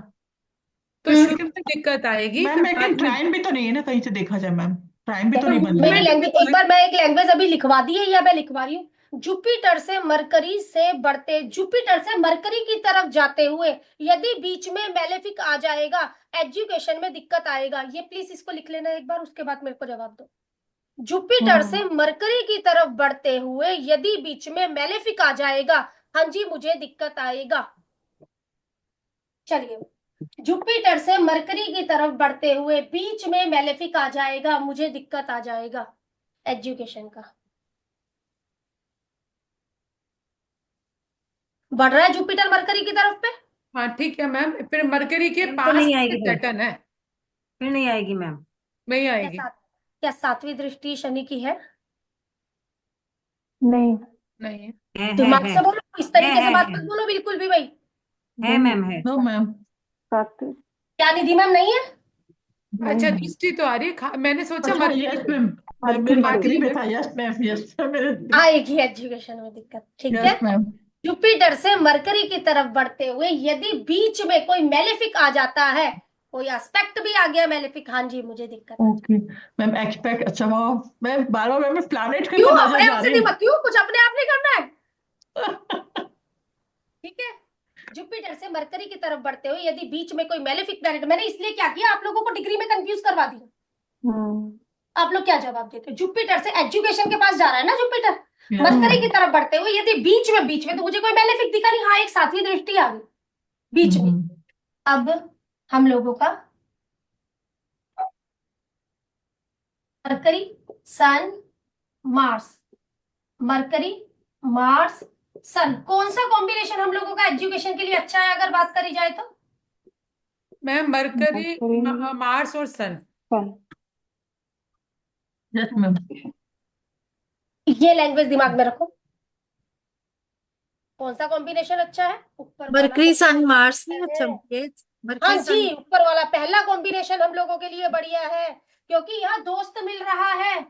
तो हम्म। शुरू में दिक्कत आएगी, मैम फिर लेकिन बाद में। ट्राइन भी तो नहीं है ना, कहीं से देखा जाए मैम, ट्राइन भी तो देखो नहीं बन रहा मेरी है। मूवमेंट में लैंग्वेज, तो एक है। बार मैं एक लैंग्वेज अभी लिखवा दी है या मैं लिखवा रही हूँ। जुपिटर से मरकरी से बढ़ते, जुपिटर से मरकरी की तरफ जाते हुए यदि बीच में मेलेफिक आ जाएगा, एजुकेशन में दिक्कत आएगा। ये प्लीज इसको लिख लेना एक बार, उसके बाद मेरे को जवाब दो। जुपिटर से मरकरी की तरफ बढ़ते हुए यदि बीच में मेलेफिक आ जाएगा, हाँ जी मुझे दिक्कत आएगा। चलिए, जुपिटर से मरकरी की तरफ बढ़ते हुए बीच में मेलेफिक आ जाएगा, मुझे दिक्कत आ जाएगा एजुकेशन का। बढ़ रहा है जुपिटर मरकरी की तरफ पे। हाँ ठीक है मैम, फिर मरकरी के फिर तो पास नहीं में आएगी फिर। सैटर्न है, फिर नहीं आएगी मैम। नहीं क्या आएगी। क्या सातवीं दृष्टि शनि की है? नहीं, नहीं है। है दिमाग से बोलो, इस तरीके से बात है मत बोलो बिल्कुल भी भाई। है मैम है। No ma'am. सातवीं। क्या निधि मैम नहीं है? अच्छा दृष्टि तो आ रही है, मैंने सोचा अच्छा मरकरी यस पे। मैम, मरकरी मरकरी पे। में था। यस मैम, यस मेरे। आएगी एजुकेशन में दिक्कत, ठीक है। Yes ma'am. जुपिटर से मरकरी की तरफ बढ़ते हुए यदि बीच में कोई मेलेफिक आ जाता है, कोई एस्पेक्ट भी आ गया मेलेफिक, हाँ जी मुझे दिक्कत है। ओके मैम एक्सपेक्ट अच्छा मैं बार बार मैम प्लानेट के क्यों ऊपर नजर अपने जा आप से रही दिमाग, क्यों कुछ अपने आप नहीं करना है? है। ठीक है, जुपिटर से मरकरी की तरफ बढ़ते हुए यदि बीच में कोई मेलेफिक प्लैनेट, मैंने इसलिए क्या किया, आप लोगों को डिग्री में कंफ्यूज करवा दिया। आप लोग क्या जवाब देते हो? जुपिटर से एजुकेशन के पास जा रहा है ना जुपिटर, मरकरी की तरफ बढ़ते हुए यदि बीच में तो मुझे कोई मेलेफिक दिखा नहीं, हाँ एक सातवीं दृष्टि आ गई बीच में। अब हम लोगों का मरकरी, सन, मार्स, मरकरी, मार्स, सन, कौन सा कॉम्बिनेशन हम लोगों का एजुकेशन के लिए अच्छा है अगर बात करी जाए तो? मैम मरकरी, मार्स और सन। Yes ma'am. ये लैंग्वेज दिमाग में रखो, कौन सा कॉम्बिनेशन अच्छा है? ऊपर वाला मरकरी सन combination मार्स नहीं है। अच्छा, ये हाँ मरकरी जी, सन। ऊपर वाला पहला कॉम्बिनेशन हम लोगों के लिए बढ़िया है, क्योंकि यहाँ दोस्त मिल रहा है,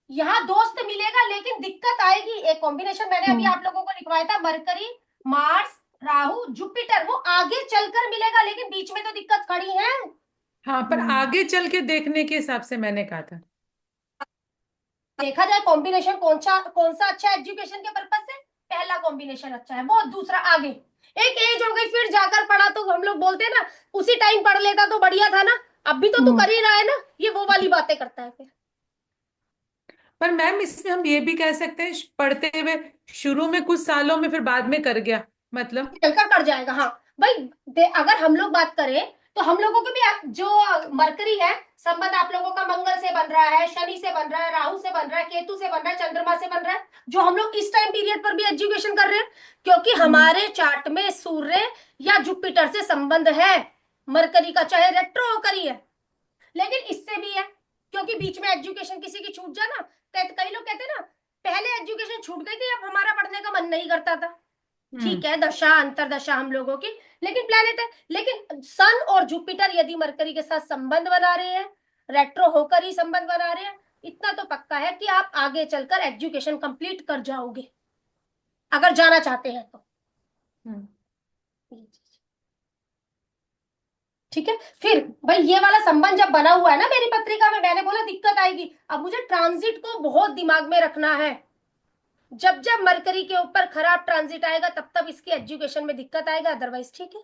यहाँ दोस्त मिलेगा लेकिन दिक्कत आएगी। एक कॉम्बिनेशन मैंने अभी आप लोगों को लिखवाया था, मरकरी, मार्स, राहु, जुपिटर, वो आगे चलकर मिलेगा लेकिन बीच में तो दिक्कत खड़ी है। हाँ, पर आगे चल के देखने के हिसाब से मैंने कहा था। देखा जाए कॉम्बिनेशन कौन सा अच्छा है एजुकेशन के पर्पज से, पहला कॉम्बिनेशन अच्छा है, वो दूसरा आगे। एक एज हो गई फिर जाकर पढ़ा, तो हम लोग बोलते हैं ना उसी टाइम पढ़ लेता तो बढ़िया था ना, अभी तो तू कर ही रहा है ना, ये वो वाली बातें करता है फिर। पर मैम इसमें हम ये भी कह सकते हैं पढ़ते हुए शुरू में कुछ सालों में, फिर बाद में कर गया, मतलब चलकर कर जाएगा। हाँ भाई, अगर हम लोग बात करें तो हम लोगों के भी जो मरकरी है संबंध आप लोगों का मंगल से बन रहा है, शनि से बन रहा है, राहु से बन रहा है, केतु से बन रहा है, चंद्रमा से बन रहा है, जो हम लोग इस टाइम पीरियड पर भी एजुकेशन कर रहे हैं, क्योंकि हमारे चार्ट में सूर्य या जुपिटर से संबंध है मरकरी का, चाहे रेट्रो होकर ही है, लेकिन इससे भी है, क्योंकि बीच में एजुकेशन किसी की छूट जाए ना, कई लोग कहते हैं ना पहले एजुकेशन छूट गई थी अब हमारा पढ़ने का मन नहीं करता था। ठीक है, दशा अंतरदशा हम लोगों की, लेकिन प्लेनेट है। लेकिन सन और जुपिटर यदि मरकरी के साथ संबंध बना रहे हैं, रेट्रो होकर ही संबंध बना रहे हैं, इतना तो पक्का है कि आप आगे चलकर एजुकेशन कंप्लीट कर जाओगे अगर जाना चाहते हैं तो। ठीक है, फिर भाई ये वाला संबंध जब बना हुआ है ना मेरी पत्रिका में, मैंने बोला दिक्कत आएगी, अब मुझे ट्रांजिट को बहुत दिमाग में रखना है। जब जब मरकरी के ऊपर खराब ट्रांजिट आएगा तब तब इसकी एजुकेशन में दिक्कत आएगा, अदरवाइज ठीक है।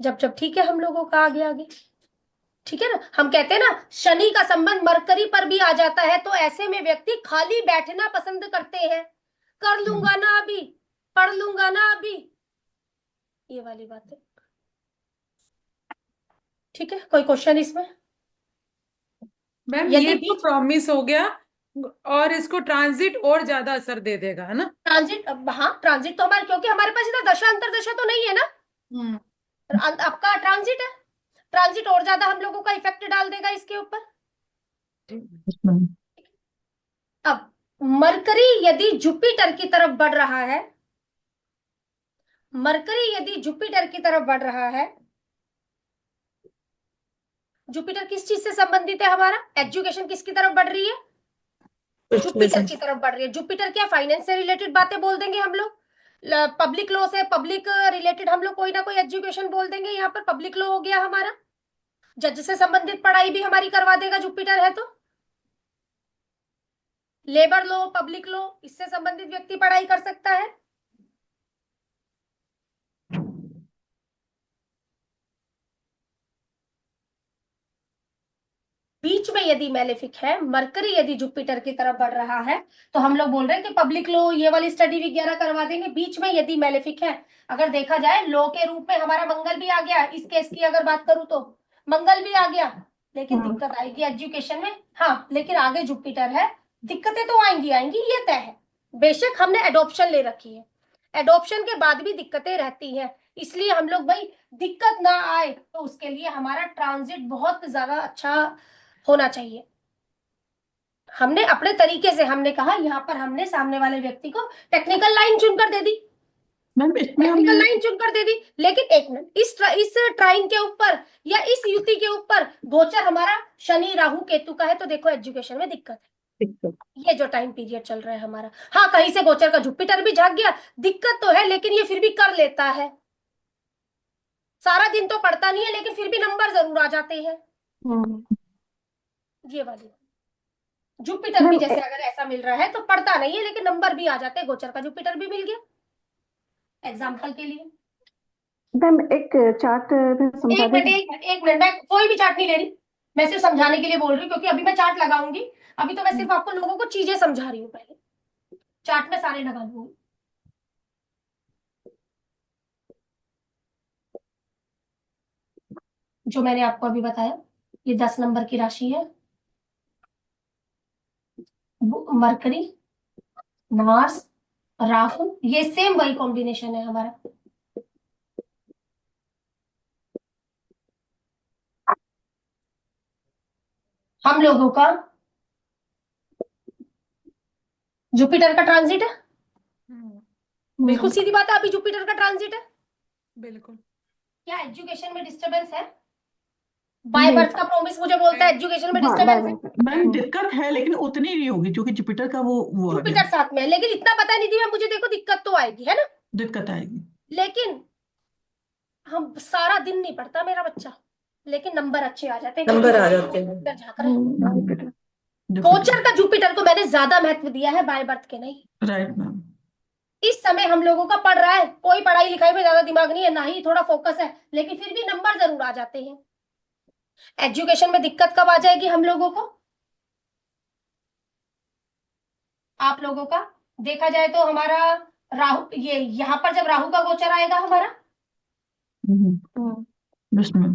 जब जब ठीक है हम लोगों का आगे आगे, ठीक है ना। हम कहते हैं ना शनि का संबंध मरकरी पर भी आ जाता है, तो ऐसे में व्यक्ति खाली बैठना पसंद करते हैं, कर लूंगा ना अभी, पढ़ लूंगा ना अभी, ये वाली बात है। ठीक है, कोई क्वेश्चन इसमें? मैम यदि ये तो प्रॉमिस हो गया, और इसको ट्रांजिट और ज्यादा असर दे देगा, है ना। ट्रांजिट, हाँ ट्रांजिट तो हमारे, क्योंकि हमारे पास इधर दशा अंतरदशा तो नहीं है ना, आपका ट्रांजिट है, ट्रांजिट और ज्यादा हम लोगों का इफेक्ट डाल देगा इसके ऊपर। अब मरकरी यदि जुपिटर की तरफ बढ़ रहा है, मरकरी यदि जुपिटर की तरफ बढ़ रहा है, जुपिटर किस चीज से संबंधित है हमारा, एजुकेशन किसकी तरफ बढ़ रही है, जुपिटर की तरफ बढ़ रही है। जुपिटर क्या, फाइनेंस से रिलेटेड बातें बोल देंगे हम लोग, पब्लिक लॉ से, पब्लिक रिलेटेड हम लोग कोई ना कोई एजुकेशन बोल देंगे, यहाँ पर पब्लिक लॉ हो गया हमारा, जज से संबंधित पढ़ाई भी हमारी करवा देगा जुपिटर है तो, लेबर लॉ, पब्लिक लॉ, इससे संबंधित व्यक्ति पढ़ाई कर सकता है। बीच में यदि मेलेफिक है, मरकरी यदि जुपिटर की तरफ बढ़ रहा है, तो हम लोग बोल रहे हैं कि पब्लिक लॉ ये वाली स्टडी वगैरह करवा देंगे। बीच में यदि मेलेफिक है, अगर देखा जाए लॉ के रूप में हमारा मंगल भी आ गया, इस केस की अगर बात करूं तो मंगल भी आ गया, लेकिन दिक्कत आएगी एजुकेशन में। हाँ, लेकिन आगे जुपिटर है, दिक्कतें तो आएंगी आएंगी, ये तय है। बेशक हमने एडॉप्शन ले रखी है, एडॉप्शन के बाद भी दिक्कतें रहती हैं, इसलिए हम लोग भाई दिक्कत ना आए तो उसके लिए हमारा ट्रांजिट बहुत ज्यादा अच्छा होना चाहिए। हमने अपने तरीके से हमने कहा, यहाँ पर हमने सामने वाले व्यक्ति को टेक्निकल लाइन चुनकर दे दी, मैम इसमें हम टेक्निकल लाइन चुनकर दे दी, लेकिन एक मिनट, इस ट्राइन के ऊपर या इस युति के ऊपर गोचर हमारा शनि राहु केतु का है, तो देखो एजुकेशन में दिक्कत है। ये जो टाइम पीरियड चल रहा है हमारा। हाँ, कहीं से गोचर का जुपिटर भी झाग गया, दिक्कत तो है, लेकिन ये फिर भी कर लेता है। सारा दिन तो पढ़ता नहीं है, लेकिन फिर भी नंबर जरूर आ जाते हैं। ये वाली जुपिटर भी मैम जैसे अगर ऐसा मिल रहा है तो पढ़ता नहीं है, लेकिन नंबर भी आ जाते हैं। गोचर का जुपिटर भी मिल गया एग्जाम्पल के लिए। मैम एक चार्ट में समझा एक मिनट, देंगे? एक मिनट, एक मिनट, मैं कोई भी चार्ट नहीं ले रही, मैं सिर्फ समझाने के लिए बोल रही हूँ, क्योंकि अभी मैं चार्ट लगाऊंगी। अभी तो मैं सिर्फ आपको लोगों को चीजें समझा रही हूँ, पहले चार्ट में सारे लगा दूंगी। जो मैंने आपको अभी बताया, ये 10 नंबर की राशि है। मरकरी, मार्स, राहु, ये सेम वही कॉम्बिनेशन है हमारा। हम लोगों का जुपिटर का ट्रांजिट है। बिल्कुल सीधी बात है, अभी जुपिटर का ट्रांजिट है। बिल्कुल। क्या एजुकेशन में डिस्टरबेंस है? बाय नहीं। बर्थ का प्रॉमिस मुझे बोलता है एजुकेशन में हाँ, बाय डिस्टरबेंस है। बाय। मैम दिक्कत है लेकिन उतनी नहीं होगी क्योंकि जुपिटर का वो आ गया। जुपिटर साथ में है, लेकिन इतना पता नहीं थी मुझे, देखो दिक्कत तो आएगी, है ना। दिक्कत आएगी। लेकिन हम सारा दिन नहीं पढ़ता मेरा बच्चा, लेकिन नंबर अच्छे आ जाते हैं, नंबर आ क्योंकि जाते हैं। जुपिटर झांक रहा है। जुपिटर। जुपिटर। गोचर का जुपिटर को मैंने ज्यादा महत्व दिया है बाय बर्थ के नहीं। Right ma'am. इस समय हम लोगों का पढ़ रहा है, कोई पढ़ाई लिखाई में ज्यादा दिमाग नहीं है, ना ही थोड़ा फोकस है, लेकिन फिर भी नंबर जरूर आ जाते हैं। एजुकेशन में दिक्कत कब आ जाएगी हम लोगों को? आप लोगों का देखा जाए तो हमारा राहु, ये यहाँ पर जब राहु का गोचर आएगा हमारा, यस मैम।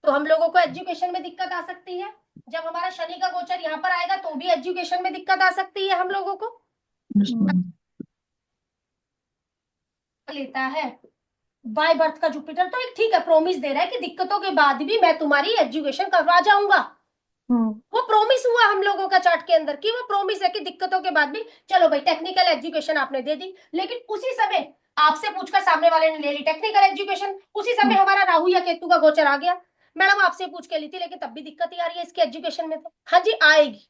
तो हम लोगों को एजुकेशन में दिक्कत आ सकती है। जब हमारा शनि का गोचर यहाँ पर आएगा तो भी एजुकेशन में दिक्कत आ सकती है हम लोगों को। Yes ma'am. लेता है बाय बर्थ का जुपिटर, तो एक ठीक है, प्रॉमिस दे रहा है कि दिक्कतों के बाद भी मैं तुम्हारी एजुकेशन करवा जाऊंगा। वो प्रॉमिस हुआ हम लोगों का चार्ट के अंदर कि वो प्रॉमिस है कि दिक्कतों के बाद भी, चलो भाई टेक्निकल एजुकेशन आपने दे दी, लेकिन उसी समय आपसे पूछकर सामने वाले ने ले ली टेक्निकल एजुकेशन, उसी समय हमारा राहु या केतु का गोचर आ गया। मैडम आपसे पूछ के ली थी, लेकिन तब भी दिक्कत ही आ रही है इसके एजुकेशन में। तो हाँ जी, आएगी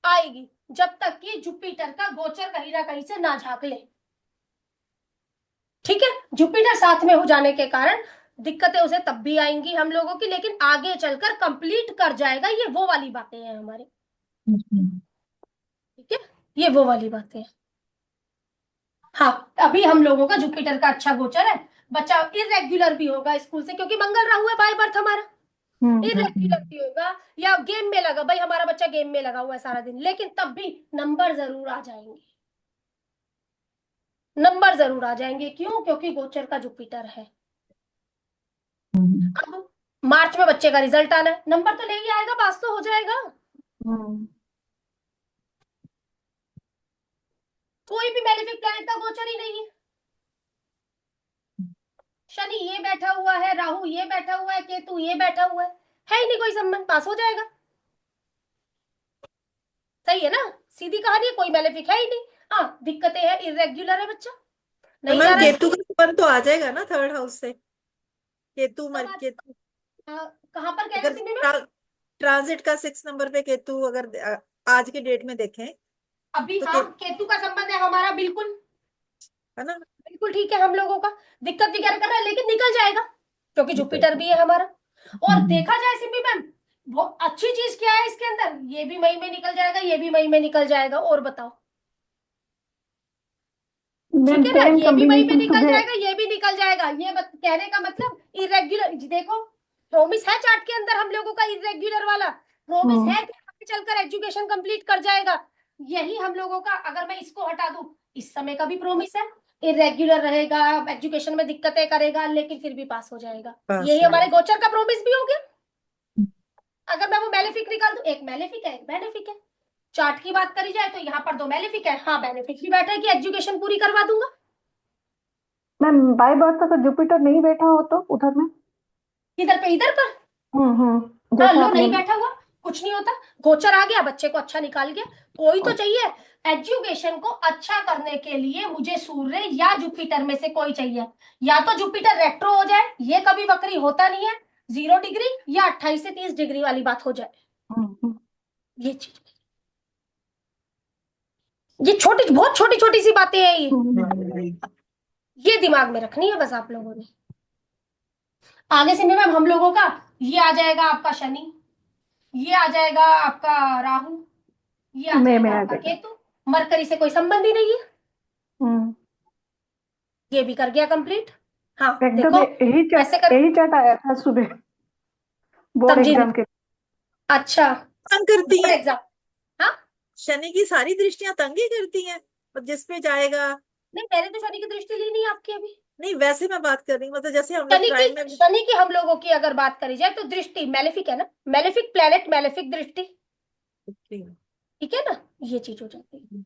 आएगी, जब तक कि जुपिटर का गोचर कहीं ना कहीं से ना झांक ले। ठीक है, जुपिटर साथ में हो जाने के कारण दिक्कतें उसे तब भी आएंगी हम लोगों की, लेकिन आगे चलकर कंप्लीट कर जाएगा। ये वो वाली बातें हैं हमारे, ठीक है, ये वो वाली बातें हैं। हाँ, अभी हम लोगों का जुपिटर का अच्छा गोचर है, बच्चा इरेग्युलर भी होगा स्कूल से, क्योंकि मंगल राहु है बाय बर्थ हमारा। इरेग्युलर भी होगा या गेम में लगा, भाई हमारा बच्चा गेम में लगा हुआ है सारा दिन, लेकिन तब भी नंबर जरूर आ जाएंगे। नंबर जरूर आ जाएंगे, क्यों? क्योंकि गोचर का जुपिटर है। अब मार्च में बच्चे का रिजल्ट आना है, नंबर तो ले ही आएगा, पास तो हो जाएगा। कोई भी मैलेफिक प्लैनेट का गोचर ही नहीं है। शनि ये बैठा हुआ है, राहु ये बैठा हुआ है, केतु ये बैठा हुआ है ही नहीं कोई संबंध, पास हो जाएगा। सही है ना, सीधी कहानी है, कोई मैलेफिक है ही नहीं। हाँ, दिक्कतें हैं, इरेग्युलर है बच्चा, नहीं जा मैम रहा है। केतु का संबंध तो आ जाएगा ना थर्ड हाउस से। केतु मर केतु कहाँ पर कह रहे अगर सिमी में? ट्रांजिट का 6 नंबर पे केतु अगर आज के डेट में देखें अभी तो हाँ, केतु का संबंध है हमारा, बिल्कुल है ना। बिल्कुल ठीक है। हम लोगों का दिक्कत वगैरह कर रहा है, लेकिन निकल जाएगा, क्योंकि जुपिटर भी है हमारा। और देखा जाए सिमी मैम, वो अच्छी चीज क्या है इसके अंदर, ये भी मई में निकल जाएगा, ये भी मई में निकल जाएगा। और बताओ, ठीक है ना, ये भी मई में निकल जाएगा, ये भी निकल जाएगा। ये कहने का मतलब इरेग्युलर, देखो प्रॉमिस है चार्ट के अंदर हम लोगों का, इरेग्युलर वाला प्रॉमिस है कि आगे चलकर एजुकेशन कंप्लीट कर जाएगा। यही हम लोगों का, अगर मैं इसको हटा दूं, इस समय का भी प्रॉमिस है, इरेग्युलर रहेगा, एजुकेशन में दिक्कतें करेगा, लेकिन फिर भी पास हो जाएगा। यही हमारे गोचर का प्रॉमिस भी हो गया। अगर मैं वो मैलेफिक निकाल दूं, एक मैलेफिक है, एक बेनिफिक है। चार्ट की बात करी जाए तो यहाँ पर 2 मैलेफिक है, हाँ बेनिफिक भी बैठा है कि एजुकेशन पूरी करवा दूंगा। मैम बाय बर्थ अगर जुपिटर नहीं बैठा हो तो उधर में? इधर पे, इधर पर हाँ, लो जैसा आपने नहीं बैठा हुआ, कुछ नहीं होता। गोचर आ गया, बच्चे को अच्छा निकाल गया, कोई तो चाहिए एजुकेशन को अच्छा करने के लिए। मुझे सूर्य या जुपिटर में से कोई चाहिए, या तो जुपिटर रेट्रो हो जाए, ये कभी वक्री होता नहीं है, 0 डिग्री, या 28 से 30 डिग्री वाली बात हो जाए। ये चीज, ये छोटी, बहुत छोटी छोटी सी बातें हैं ये दिमाग में रखनी है बस आप लोगों ने। आगे से मैम हम लोगों का ये आ जाएगा आपका शनि, ये आ जाएगा आपका राहु, ये आ मैं जाएगा आ आपका जाएगा। केतु। मरकरी से कोई संबंध ही नहीं है, हम्म ये भी कर गया कंप्लीट। हाँ एकदम देखो कैसे कर, यही चार्ट आया था सुबह बोर्ड समझी नहीं। एग्जाम के। अच्छा, तंग करती बोर्ड है, एग्जाम, हाँ शनि की सारी दृष्टियां तंग ही करती हैं, और जिस पे जाएगा। नहीं, मैंने तो शनि की दृष्टि ली नहीं आपकी अभी। नहीं, वैसे मैं बात कर रही हूँ, मतलब जैसे हम लोग ट्राइन में। शनि की हम लोगों की अगर बात करी जाए तो दृष्टि मैलेफिक है ना, मैलेफिक प्लेनेट, मैलेफिक दृष्टि, ठीक है ना, ये चीज हो जाती है।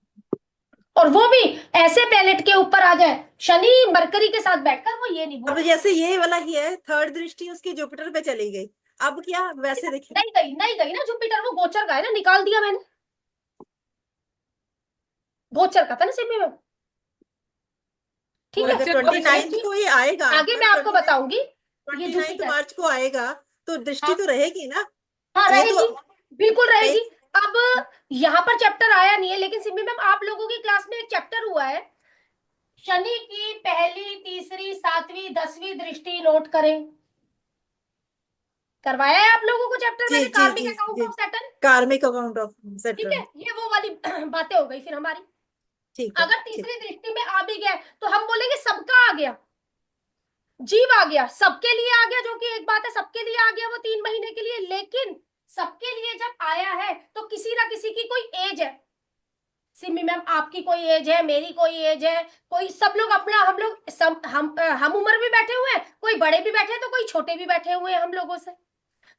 और वो भी ऐसे प्लेनेट के ऊपर आ जाए, शनि मरकरी के साथ बैठकर वो ये नहीं अब बोल, जैसे ये वाला ही है, थर्ड दृष्टि उसकी जुपिटर पे चली गई, अब क्या वैसे देखिए। नहीं गई, नहीं गई ना, जुपिटर वो गोचर का है ना, निकाल दिया मैंने, गोचर का था ना सिर्फ में, ठीक है। अगर गोचर ट्वेंटी में नाइन्थ जाएगी। को ये आएगा, आगे मैं आपको बताऊंगी, ये 29 जुपिटर, मार्च को आएगा, तो दृष्टि हाँ तो रहेगी ना। हाँ ये रहेगी, तो बिल्कुल रहेगी। रहेगी। अब यहाँ पर चैप्टर आया नहीं है, लेकिन सिम्मी मैम आप लोगों की क्लास में एक चैप्टर हुआ है, शनि की पहली, तीसरी, सातवीं, 10वीं दृष्टि नोट करें, करवाया है आप लोगों को चैप्टर जी मैंने, जी कार्मिक जी अकाउंट जी, of Saturn, karmic account of ठीक है। सेटर्न। ये वो वाली बातें हो गई फिर हमारी। ठीक है, अगर ठीक। तीसरी दृष्टि में आ भी गया है, तो हम बोलेंगे सबका आ गया, जीव आ गया, सबके लिए आ गया, जो कि एक बात है, सबके लिए आ गया वो 3 महीने के लिए, लेकिन सबके लिए जब आया है तो किसी ना किसी की कोई एज है, सिमी मैम आपकी कोई एज है, मेरी कोई एज है, कोई, सब लोग अपना, हम लोग सब, हम उम्र भी बैठे हुए हैं, कोई बड़े भी बैठे हैं तो कोई छोटे भी बैठे हुए हैं हम लोगों से,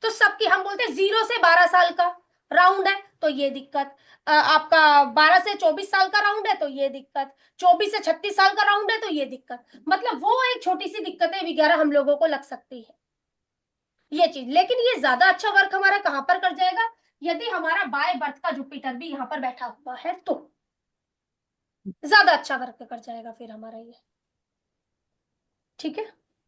तो सबकी हम बोलते हैं 0 से 12 साल का राउंड है तो ये दिक्कत, आपका 12 से 24 साल का राउंड है तो ये दिक्कत, 24 से 36 साल का राउंड है तो ये दिक्कत, मतलब वो एक छोटी सी दिक्कतें वगैरह हम लोगों को लग सकती है ये चीज। लेकिन ये ज्यादा अच्छा वर्क हमारा कहां पर कर जाएगा, यदि हमारा बाय बर्थ का जुपिटर भी यहाँ पर बैठा हुआ है तो ज्यादा अच्छा वर्क कर जाएगा फिर हमारा ये, ठीक है।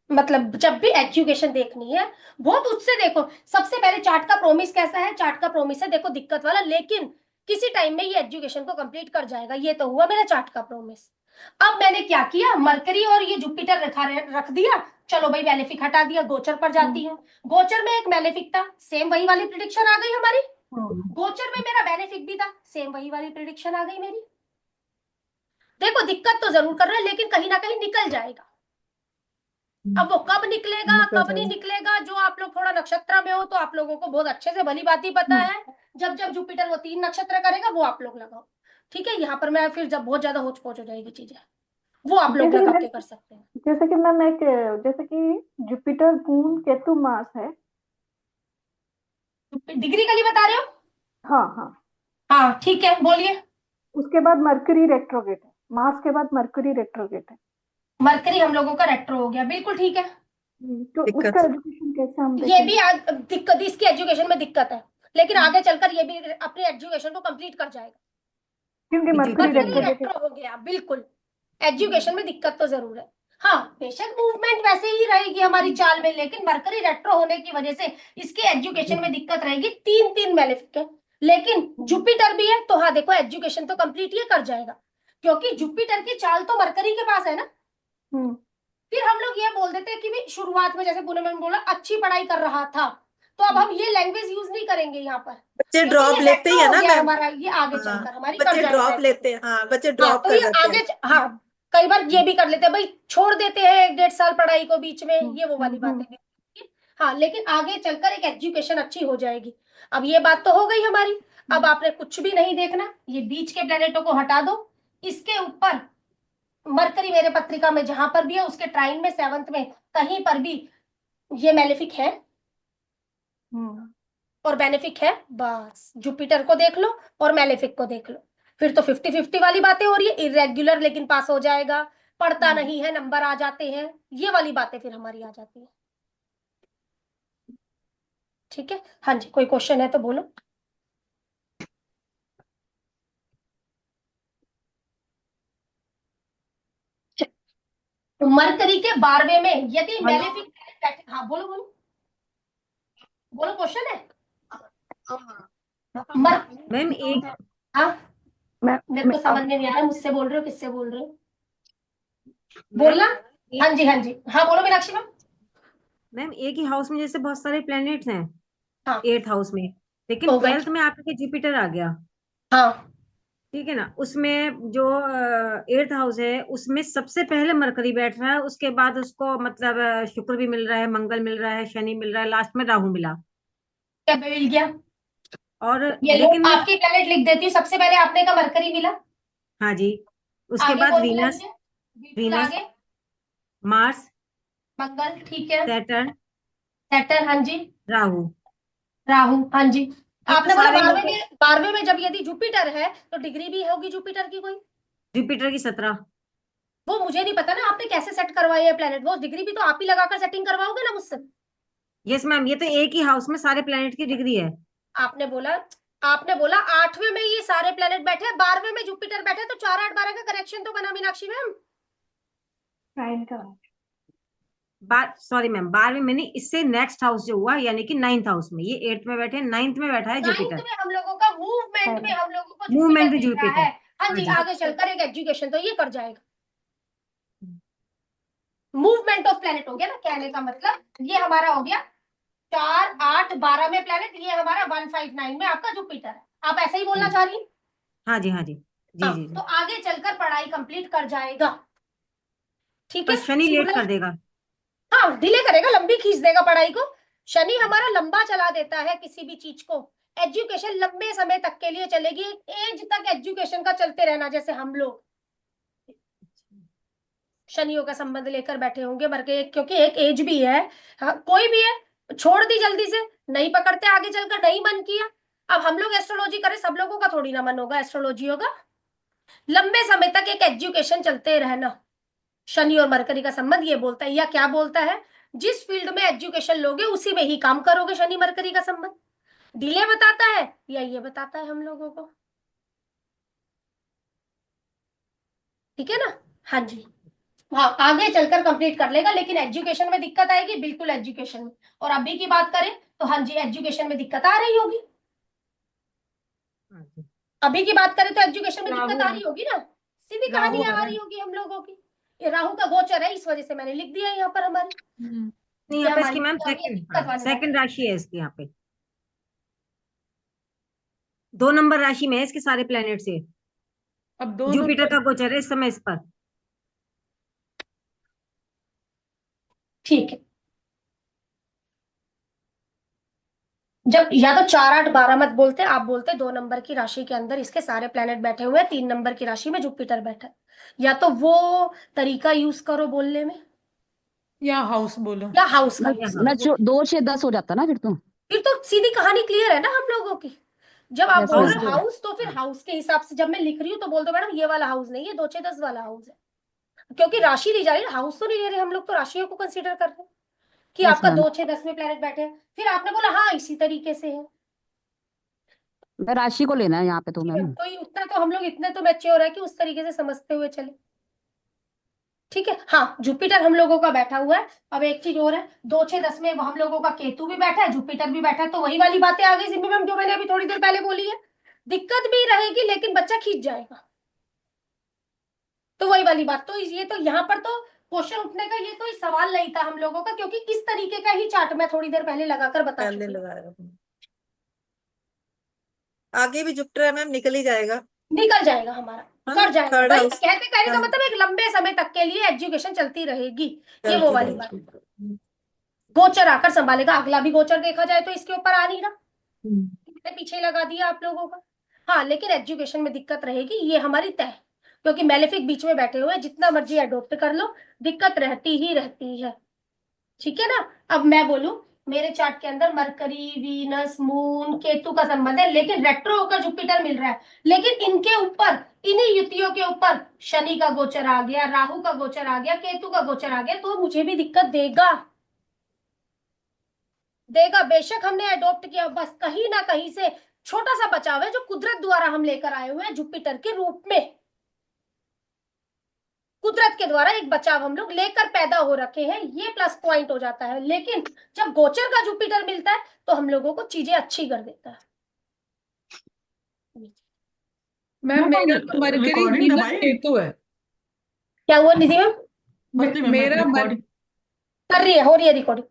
मतलब जब भी एजुकेशन देखनी है, बहुत उससे देखो, सबसे पहले चार्ट का प्रोमिस कैसा है, चार्ट का प्रोमिस है देखो दिक्कत वाला, लेकिन किसी टाइम में ये एजुकेशन को कंप्लीट कर जाएगा, ये तो हुआ मेरा चार्ट का प्रोमिस। अब मैंने क्या किया, मरकरी और ये जुपिटर रख दिया, चलो भाई बेनिफिक हटा दिया, गोचर पर जाती हूँ, गोचर में एक बेनिफिक था, सेम वही वाली प्रिडिक्शन आ गई हमारी, गोचर में मेरा बेनिफिक भी था, सेम वही वाली प्रिडिक्शन आ गई मेरी। देखो दिक्कत तो जरूर कर रहा है, लेकिन कहीं ना कहीं निकल जाएगा। अब वो कब निकलेगा कब नहीं निकलेगा, जो आप लोग थोड़ा नक्षत्र में हो तो आप लोगों को बहुत अच्छे से भली बात ही पता है, जब जब जुपिटर वो 3 नक्षत्र करेगा वो आप लोग लगाओ, ठीक है। यहाँ पर मैं फिर जब बहुत ज्यादा होच पोच हो जाएगी चीजें, वो आप लोग जैसे कि लगा मैं के कर सकते हैं। जैसे कि मैम एक जैसे कि जुपिटर मून केतु मास है। डिग्री का लिए बता रहे हो, हाँ हाँ। हाँ ठीक है बोलिए। उसके बाद मरकरी रेट्रोगेट है, मास के बाद मरकरी रेट्रोगेट है। मरकरी हम लोगों का रेट्रो हो गया, बिल्कुल ठीक है। तो उसका दिक्कत। एजुकेशन कैसे हम ये भी देखेंगे? दिक्कत, इसकी एजुकेशन में दिक्कत है, लेकिन आगे चलकर ये भी अपनी एजुकेशन को कंप्लीट कर जाएगा। क्योंकि मरकरी मरकरी रेट्रोगेट है। रेट्रो हो गया, बिल्कुल एजुकेशन में दिक्कत तो जरूर है। हाँ बेशक मूवमेंट वैसे ही रहेगी हमारी चाल में, लेकिन मरकरी रेट्रो होने की वजह से इसके एजुकेशन में दिक्कत रहेगी, 3 मैलेफिक है, लेकिन जुपिटर भी है तो हाँ देखो एजुकेशन तो कंप्लीट ये कर जाएगा, क्योंकि जुपिटर की चाल तो मरकरी के पास है ना। फिर हम लोग ये बोल देते हैं कि भी शुरुआत में जैसे पूनम मैम बोला अच्छी पढ़ाई कर रहा था, तो अब हम ये लैंग्वेज यूज नहीं करेंगे यहाँ पर, बच्चे क्योंकि ड्रॉप ये लेते ही रेट्रो है हो ना गया मैम। हमारा, ये आगे हाँ, चलकर हमारी कर बच्चे जाएगा ड्रॉप एजुकेशन। लेते हैं, हाँ बच्चे हाँ ड्रॉप तो कर ये देते आगे हैं। हाँ कई बार ये भी कर लेते हैं भाई, छोड़ देते हैं 1-1.5 साल पढ़ाई को बीच में, ये वो वाली बातें भी होती हैं। हाँ लेकिन आगे चलकर एक एजुकेशन अच्छी हो जाएगी। अब ये बात तो हो गई हमारी, अब आपने कुछ भी नहीं देखना, ये बीच के प्लेनेटों को हटा दो, इसके ऊपर मरकरी मेरे पत्रिका में जहां पर भी है उसके ट्राइन में 7th में कहीं पर भी ये मैलेफिक है और बेनिफिक है, बस जुपिटर को देख लो और मैलेफिक को देख लो, फिर तो 50-50 वाली बातें हो रही है, इरेग्युलर लेकिन पास हो जाएगा, पढ़ता नहीं है नंबर आ जाते हैं, ये वाली बातें फिर हमारी आ जाती है, ठीक है। हाँ जी कोई क्वेश्चन है तो बोलो। मरकरी के 12वें में यदि मैलेफिक, हाँ बोलो बोलो बोलो, क्वेश्चन है। मर मैम एक हाँ, मैं मेरे को समझ अब में नहीं आ रहा मुझसे बोल रहे हो किससे बोल रहे हो, मैम बोलना। हाँ एक जी हाँ जी, हाँ बोलो मीनाक्षी मैम। मैम एक ही हाउस में जैसे बहुत सारे प्लैनेट्स हैं हाँ, 8th हाउस में, लेकिन हो गए। 12th में आपके जुपिटर आ गया। हाँ, ठीक है ना, उसमें जो 8th हाउस है उसमें सबसे पहले मरकरी बैठ रहा है, उसके बाद उसको मतलब शुक्र भी मिल रहा है, मंगल मिल रहा है, शनि मिल रहा है, लास्ट में राहु मिला। क्या मिल गया? और ये लो लेकिन मैं, आपकी प्लेनेट लिख देती हूँ, सबसे पहले आपने का मरकरी मिला। हाँ जी, उसके आगे बाद कौन मिला वीनस, मुझे? बिल्कुल वीनस, आगे। मार्स, मंगल, ठीक है। सैटर्न, सैटर्न, हाँ जी। राहु, राहु, हाँ जी। ये आपने बोला सारे 12वें मिलकर में, 12वें में जब यदि जुपिटर है तो डिग्री भी होगी जुपिटर की कोई? जुपिटर की 17। वो मुझे नहीं पता ना, आपने कैसे सेट करवाई है प्लेनेट, वो डिग्री भी तो आप ही लगाकर सेटिंग करवाओगे ना मुझसे। यस मैम, ये तो एक ही हाउस में सारे प्लैनेट की डिग्री है। आपने बोला, आपने बोला 8वें में ये सारे प्लेनेट बैठे हैं, 12वें में जुपिटर बैठे हैं, तो 4 8 12 का कनेक्शन तो बना मीनाक्षी मैम। साइन का सॉरी मैम, 12वीं में नहीं, इससे नेक्स्ट हाउस जो हुआ यानी कि 9th हाउस में, ये 8th में बैठे हैं, 9th में बैठा है 9th जुपिटर। में हम लोगों का मूवमेंट में हम लोगों को जुपिटर मूवमेंट में दिख रहा जुपिटर। है। हाँ हाँ जी, जी। आगे चलकर एक एजुकेशन तो ये कर जाएगा। मूवमेंट ऑफ प्लेनेट हो गया ना, कहने का मतलब ये हमारा हो गया 4 8 12 में प्लेनेट, ये हमारा 159 में आपका जुपिटर है। आप ऐसे ही बोलना जी चाह रही हैं? हाँ जी, हाँ जी, जी हाँ, जी तो जी। आगे चलकर पढ़ाई कंप्लीट कर जाएगा। ठीक पर है, शनि लेट कर सूरज, देगा। हाँ डिले करेगा, लंबी खींच देगा पढ़ाई को। शनि हमारा लंबा चला देता है किसी भी चीज को। एजुकेशन लंबे समय तक के लिए चलेगी, एक एज तक एजुकेशन का चलते रहना, जैसे हम लोग शनियों का संबंध लेकर बैठे होंगे मर के, क्योंकि एक एज भी है। हाँ, कोई भी है, छोड़ दी जल्दी से, नहीं पकड़ते आगे चलकर, नहीं मन किया। अब हम लोग एस्ट्रोलॉजी करें, सब लोगों का थोड़ी ना मन होगा एस्ट्रोलॉजी होगा। लंबे समय तक एक एजुकेशन चलते रहना, शनि और मरकरी का संबंध ये बोलता है, या क्या बोलता है, जिस फील्ड में एजुकेशन लोगे उसी में ही काम करोगे, शनि मरकरी का संबंध डिले बताता है या ये बताता है हम लोगों को। ठीक है ना? हाँ जी। हाँ, आगे चलकर कंप्लीट कर लेगा, लेकिन एजुकेशन में दिक्कत आएगी, बिल्कुल एजुकेशन में। और अभी की बात करें तो हाँ जी, एजुकेशन में दिक्कत आ रही होगी। हाँ जी। अभी की बात करें तो एजुकेशन में दिक्कत राहु आ है। रही होगी ना, सीधी कहानी राहु आ है। रही होगी हम लोगों की। ये राहु का गोचर है, इस वजह से मैंने लिख दिया यहाँ पर हमारी, हम्म। नहीं, ये यहाँ पे हमारी इसकी मैम और ये सेकंड, दिक्कत हाँ वाले बैठे। सेकंड राशि है इसकी, यहाँ पे 2 नंबर राशि में है इसके सारे प्लैनेट से। अब दोनों जुपिटर का गोचर है इस समय इस पर। ठीक है, जब या तो 4 8 12 मत बोलते, आप बोलते 2 नंबर की राशि के अंदर इसके सारे प्लेनेट बैठे हुए हैं, 3 नंबर की राशि में जुपिटर बैठा है, या तो वो तरीका यूज करो बोलने में, या हाउस बोलो। या हाउस का मैं यूज यहाँ करो मैं बोलने में। 2 6 10 हो जाता ना फिर तो। फिर तो सीधी कहानी क्लियर है ना हम लोगों की। जब आप यस बोल हाउस रहे मैम। हो दो। हाउस, तो फिर हाँ हाउस के हिसाब से जब मैं लिख रही हूँ तो बोल दो मैडम ये वाला हाउस नहीं है, 2 6 10 वाला हाउस है, क्योंकि राशि ली जा रही है, हाउस तो नहीं ले रहे हम लोग, तो राशियों को कंसिडर कर रहे हैं कि यस आपका मैम, 2 6 10 में प्लेनेट बैठे हैं। फिर आपने बोला हाँ इसी तरीके से है। मैं राशि को लेना है यहाँ पे तो ठीक है, मैम। तो उतना तो हम लोग इतने तो मैच्योर है कि उस तरीके से समझते हुए चले। ठीक है, हाँ जुपिटर हम लोगों का बैठा हुआ है। अब एक चीज और है, 2 6 10 में हम लोगों का केतु भी बैठा है, जुपिटर भी बैठा है, तो वही वाली बातें आ गई सिंपल मैम जो मैंने अभी थोड़ी देर पहले बोली है। दिक्कत भी रहेगी लेकिन बच्चा खींच जाएगा, तो वही वाली बात। तो ये तो यहाँ पर तो क्वेश्चन उठने का ये तो सवाल नहीं था हम लोगों का, क्योंकि इस तरीके का ही चार्ट मैं थोड़ी देर पहले लगाकर बता पहले चुकी हूँ। लगाया। आगे भी जुपिटर है मैम, निकल ही जाएगा। निकल जाएगा हमारा, है ना, कर जाएगा थर्ड भाई, हाउस। कहते कहने का हाँ, मतलब एक लंबे समय तक के लिए एजुकेशन चलती रहेगी, ये वो चलती वाली बात। रहेगी। गोचर आकर संभालेगा, अगला भी गोचर देखा जाए तो इसके ऊपर आ नहीं रहा, हम्म। मैंने पीछे लगा दिया आप लोगों का। हाँ, लेकिन एजुकेशन में दिक्कत रहेगी, ये हमारी तय है, क्योंकि मेलेफिक बीच में बैठे हुए हैं, जितना मर्जी एडोप्ट कर लो दिक्कत रहती ही रहती है। ठीक है ना? अब मैं बोलूं, मेरे चार्ट के अंदर मरकरी, वीनस, मून, केतु का संबंध है, लेकिन रेट्रो होकर जुपिटर मिल रहा है, लेकिन इनके ऊपर, इन्हीं युतियों के ऊपर शनि का गोचर आ गया, राहु का गोचर आ गया, केतु का गोचर आ गया, तो मुझे भी दिक्कत देगा, देगा। बेशक हमने अडॉप्ट किया, बस कहीं ना कहीं से छोटा सा बचाव है जो कुदरत द्वारा हम लेकर आए हुए हैं जुपिटर के रूप में। कुदरत के द्वारा एक बचाव हम लोग लेकर पैदा हो रखे हैं, ये प्लस पॉइंट हो जाता है। लेकिन जब गोचर का जुपिटर मिलता है तो हम लोगों को चीजें अच्छी कर देता है। मैम मैम मेरा तो मरकरी रिकॉर्डिंग वीनस दबाई। केतु है। क्या हुआ निधि मैम? मछली मैम मेरा रिकॉर्डिंग। कर रही है, हो रही है रिकॉर्डिंग।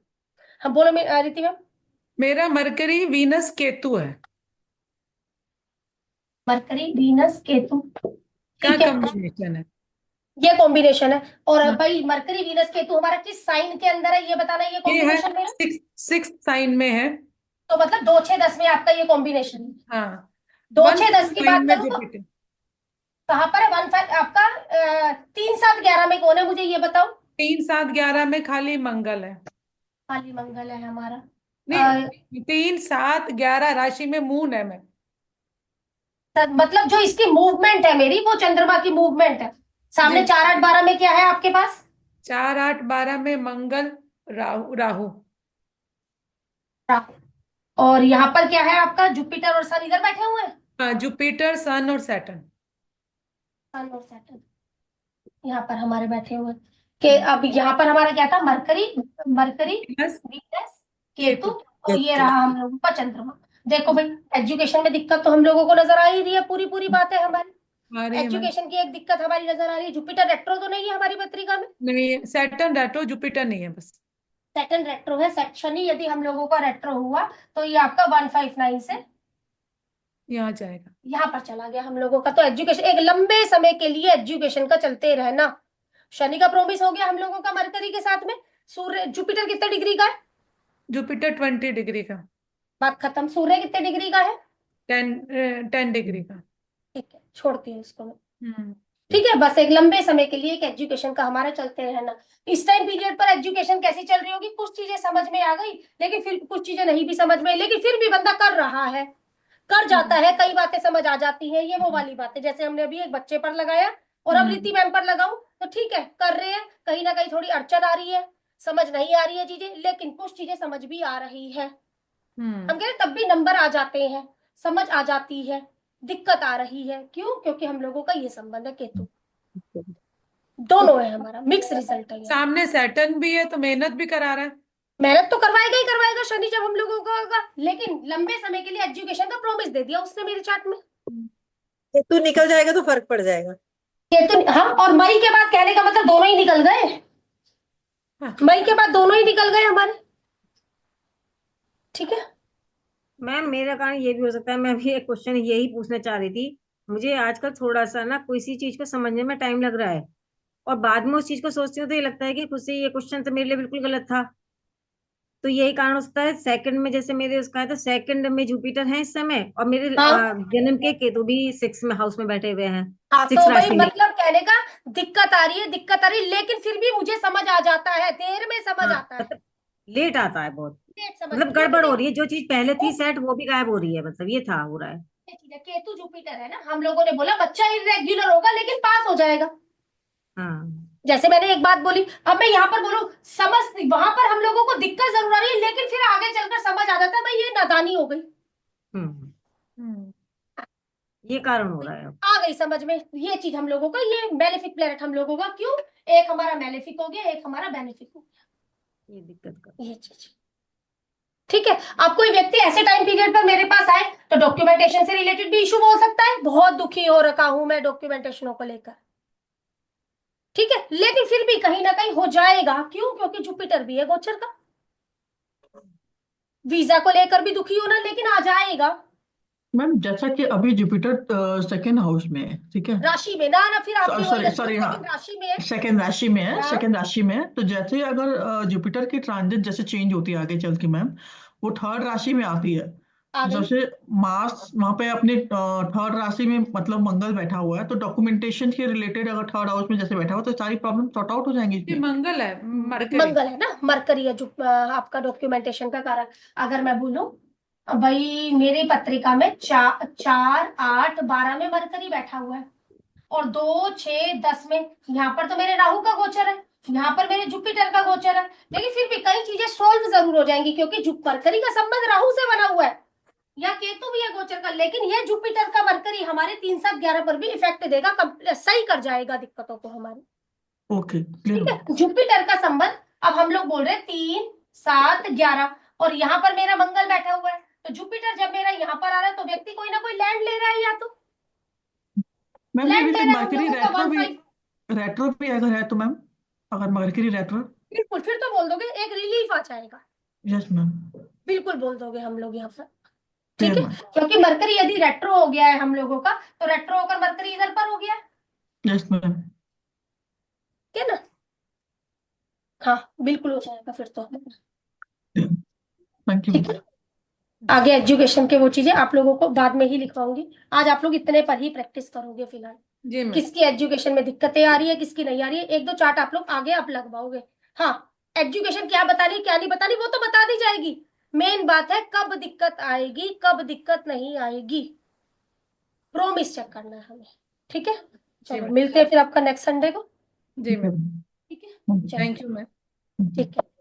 हाँ बोलो रीति मैम। मेरा मरकरी वीनस केतु है। मरकरी वीनस केतु, क्या ठीक है, कॉम्बिनेशन है? ये कॉम्बिनेशन है। और हाँ, भाई मरकरी वीनस केतु हमारा किस साइन के अंदर है ये बताना, ये ये है कॉम्बिनेशन में है। सिक्स साइन में है। तो मतलब 2 6 10 में आपका ये कॉम्बिनेशन है। हाँ, 2 6 10 की बात साइन में करूँ तो जुपिटर। कहाँ पर है? 1 5 आपका 3 7 11 में कौन है मुझे ये बताओ। 3 7 11 में खाली मंगल है। खाली मंगल है हमारा। अ, नहीं, 3 7 11 राशि में मून है। मैं मतलब जो इसकी मूवमेंट है मेरी, वो चंद्रमा की मूवमेंट है। सामने जी, 4 8 12 में क्या है आपके पास? 4 8 12 में मंगल, राहु राहु। राहु। और यहाँ पर क्या है आपका? जुपिटर और सन इधर बैठे हुए हैं। हाँ, जुपिटर सन और सैटर्न। सन और सैटर्न यहाँ पर हमारे बैठे हुए हैं। कि अब यहाँ पर हमारा क्या था? Mercury, mercury Venus Venus Ketu, Ketu. और ये रहा हम लोगों का चंद्रमा। देखो भाई, एजुकेशन में दिक्कत तो हम लोगों को नजर आ ही रही है, पूरी पूरी बात है हमारी। आ रही है मैम। एजुकेशन की एक दिक्कत हमारी नजर आ रही है। जुपिटर रेट्रो तो नहीं है हमारी पत्रिका में। नहीं, सैटर्न रेट्रो, जुपिटर नहीं है बस। सैटर्न रेट्रो है। शनि यदि हम लोगों का रेट्रो हुआ तो ये आपका 159 से यहाँ जाएगा। यहाँ पर चला गया हम लोगों का। तो एजुकेशन एक लंबे समय के लिए एजुकेशन का चलते रहना। शनि का प्रोमिस हो गया हम लोगों का मरकरी के साथ में। सूर्य जुपिटर कितने डिग्री का है? जुपिटर 20 डिग्री का। बात खत्म। सूर्य कितने डिग्री का है? 10 10 डिग्री का। ठीक है, छोड़ती हूँ इसको मैं। हम्म। ठीक है, बस एक लंबे समय के लिए एक एजुकेशन का हमारा चलते रहना। इस टाइम पीरियड पर एजुकेशन कैसी चल रही होगी? कुछ चीजें समझ में आ गई, लेकिन फिर कुछ चीजें नहीं भी समझ में आई, लेकिन फिर भी बंदा कर रहा है, कर जाता है। कई बातें समझ आ जाती हैं। ये वो वाली बात है, जैसे हमने अभी एक बच्चे पर लगाया और अब रीति मैम पर लगाऊं तो ठीक है, कर रहे हैं। कहीं ना कहीं थोड़ी अड़चन आ रही है, समझ नहीं आ रही है चीजें, लेकिन कुछ चीजें समझ भी आ रही है। हम कह रहे तब भी नंबर आ जाते हैं, समझ आ जाती है, दिक्कत आ रही है। क्यों? क्योंकि हम लोगों का ये संबंध है केतु, दोनों है, हमारा मिक्स रिजल्ट है ये। सामने सैटर्न भी है तो मेहनत भी करा रहा है। मेहनत तो करवाएगा ही करवाएगा शनि जब हम लोगों का होगा, लेकिन लंबे समय के लिए एजुकेशन का प्रॉमिस दे दिया उसने मेरे चार्ट में। तू निकल जाएगा तो फर्क पड़ जाएगा। केतु, हाँ, और मई के बाद कहने का मतलब दोनों ही निकल गए। हाँ। मई के बाद दोनों ही निकल गए हमारे। ठीक है मैम मेरा कारण ये भी हो सकता है, मैं भी एक क्वेश्चन यही पूछना चाह रही थी। मुझे आजकल थोड़ा सा ना किसी चीज को समझने में टाइम लग रहा है, और बाद में उस चीज को सोचती हूँ तो ये लगता है कि खुद से ये क्वेश्चन तो मेरे लिए बिल्कुल गलत था। तो यही कारण हो सकता है। सेकंड में जैसे मेरे उसका है, तो सेकंड में जुपिटर है इस समय, और मेरे हाँ। जन्म के केतु भी 6 में हाउस में बैठे हुए हैं, हाँ 6 तो भाई राशि में। मतलब कहने का दिक्कत आ रही है, दिक्कत आ रही है, लेकिन फिर भी मुझे समझ आ जाता है, देर में समझ हाँ आता है। मतलब लेट आता है बहुत, लेट समझ, मतलब क्योंकि गड़बड़ हो रही देखो है, जो चीज पहले वो थी सेट वो भी गायब हो रही है, मतलब ये था हो रहा है। चीज है, केतु जुपिटर है ना, हम लोगों ने बोला बच्चा इरेग्युलर होगा लेकिन पास हो जाएगा। हाँ जैसे मैंने एक बात बोली, अब मैं यहाँ पर बोलूं, समझ वहां पर हम लोगों को दिक्कत जरूर आ रही है, लेकिन फिर आगे चलकर समझ आ जाता है भाई ये नादानी हो गई। हम्म, हम्म। ये कारण हो रहा है अब। आ गई समझ में ये चीज हम लोगों का, ये बेनिफिक प्लेनेट हम लोगों का। क्यों? एक हमारा मेलेफिक हो गया, एक हमारा बेनिफिक हो ये दिक्कत कर गया, ये चीज। ठीक है, अब कोई व्यक्ति ऐसे टाइम पीरियड पर मेरे पास आए तो डॉक्यूमेंटेशन से रिलेटेड भी इशू हो सकता है। बहुत दुखी हो रखा हूं मैं डॉक्यूमेंटेशनों को लेकर, ठीक है, लेकिन फिर भी कहीं ना कहीं हो जाएगा। क्यों? क्योंकि जुपिटर भी है गोचर का। वीजा को लेकर भी दुखी होना, लेकिन आ जाएगा। मैम जैसा कि अभी जुपिटर सेकेंड हाउस में है, ठीक है। राशि में ना, फिर आपकी वही सॉरी गलती, सॉरी, हाँ, सेकंड राशि में है। सेकेंड राशि में है, हाँ, सेकेंड राशि में है। तो जैसे अगर जुपिटर की ट्रांजिट जैसे चेंज होती है आगे चल के मैम, वो थर्ड राशि में आती है। आ गई। जैसे मार्स वहां पे अपने थर्ड राशि में मतलब मंगल बैठा हुआ है, तो डॉक्यूमेंटेशन के रिलेटेड अगर थर्ड हाउस में जैसे बैठा हुआ तो सारी प्रॉब्लम सॉर्ट आउट हो जाएंगी ये इसमें। मंगल है, मरकरी। मंगल है ना, मरकरी है जो आपका डॉक्यूमेंटेशन का कारक। अगर मैं बोलूं भाई मेरी पत्रिका में 4 8 12 में मरकरी बैठा हुआ है, और 2 6 10 में यहाँ पर तो मेरे राहु का गोचर है, यहाँ पर मेरे जुपिटर का गोचर है, लेकिन फिर भी कई चीजें सॉल्व जरूर हो जाएंगी, क्योंकि मरकरी का संबंध राहु से बना हुआ है, या केतु भी है गोचर का, लेकिन ये जुपिटर का मरकरी हमारे 3 7 11 पर भी इफेक्ट देगा, सही कर जाएगा दिक्कतों को हमारी। ओके, क्लियर ठीक हो। है, जुपिटर का संबंध अब हम लोग बोल रहे हैं 3 7 11, और यहाँ पर मेरा मंगल बैठा हुआ है, तो जुपिटर जब मेरा यहाँ पर आ रहा है तो व्यक्ति कोई ना कोई लैंड ले रहा है, या तो मैम ये लैंड भी ले फिर रहा है हम मरकरी लोगों का रेट्रो भी अगर है तो मैम, अगर मरकरी रेट्रो। बिल्कुल, फिर तो बोल दोगे एक रिलीफ आ जाएगा, यस मैम। बिल्कुल बोल दोगे हम लोग यहाँ पर। क्लियर ठीक है, मैम। क्योंकि मरकरी यदि रेट्रो हो गया है हम लोगों का, तो रेट्रो होकर मरकरी इधर पर हो गया है, यस मैम। ठीक है ना? हाँ बिल्कुल हो जाएगा फिर तो। Thank you. ठीक है, आगे एजुकेशन के वो चीजें आप लोगों को बाद में ही लिखवाऊंगी, आज आप लोग इतने पर ही प्रैक्टिस करोगे फिलहाल। जी मैम। किसकी एजुकेशन में दिक्कतें आ रही है, किसकी नहीं आ रही है, एक दो चार्ट आप लोग आगे आप लगवाओगे। हाँ, एजुकेशन क्या बतानी क्या नहीं बतानी वो तो बता दी जाएगी, मेन बात है कब दिक्कत आएगी कब दिक्कत नहीं आएगी, प्रोमिस चेक करना है हमें। ठीक है, चलो मैम। मिलते हैं फिर आपका नेक्स्ट संडे को। जी मैम। ठीक है, चलो थैंक यू मैम। ठीक है।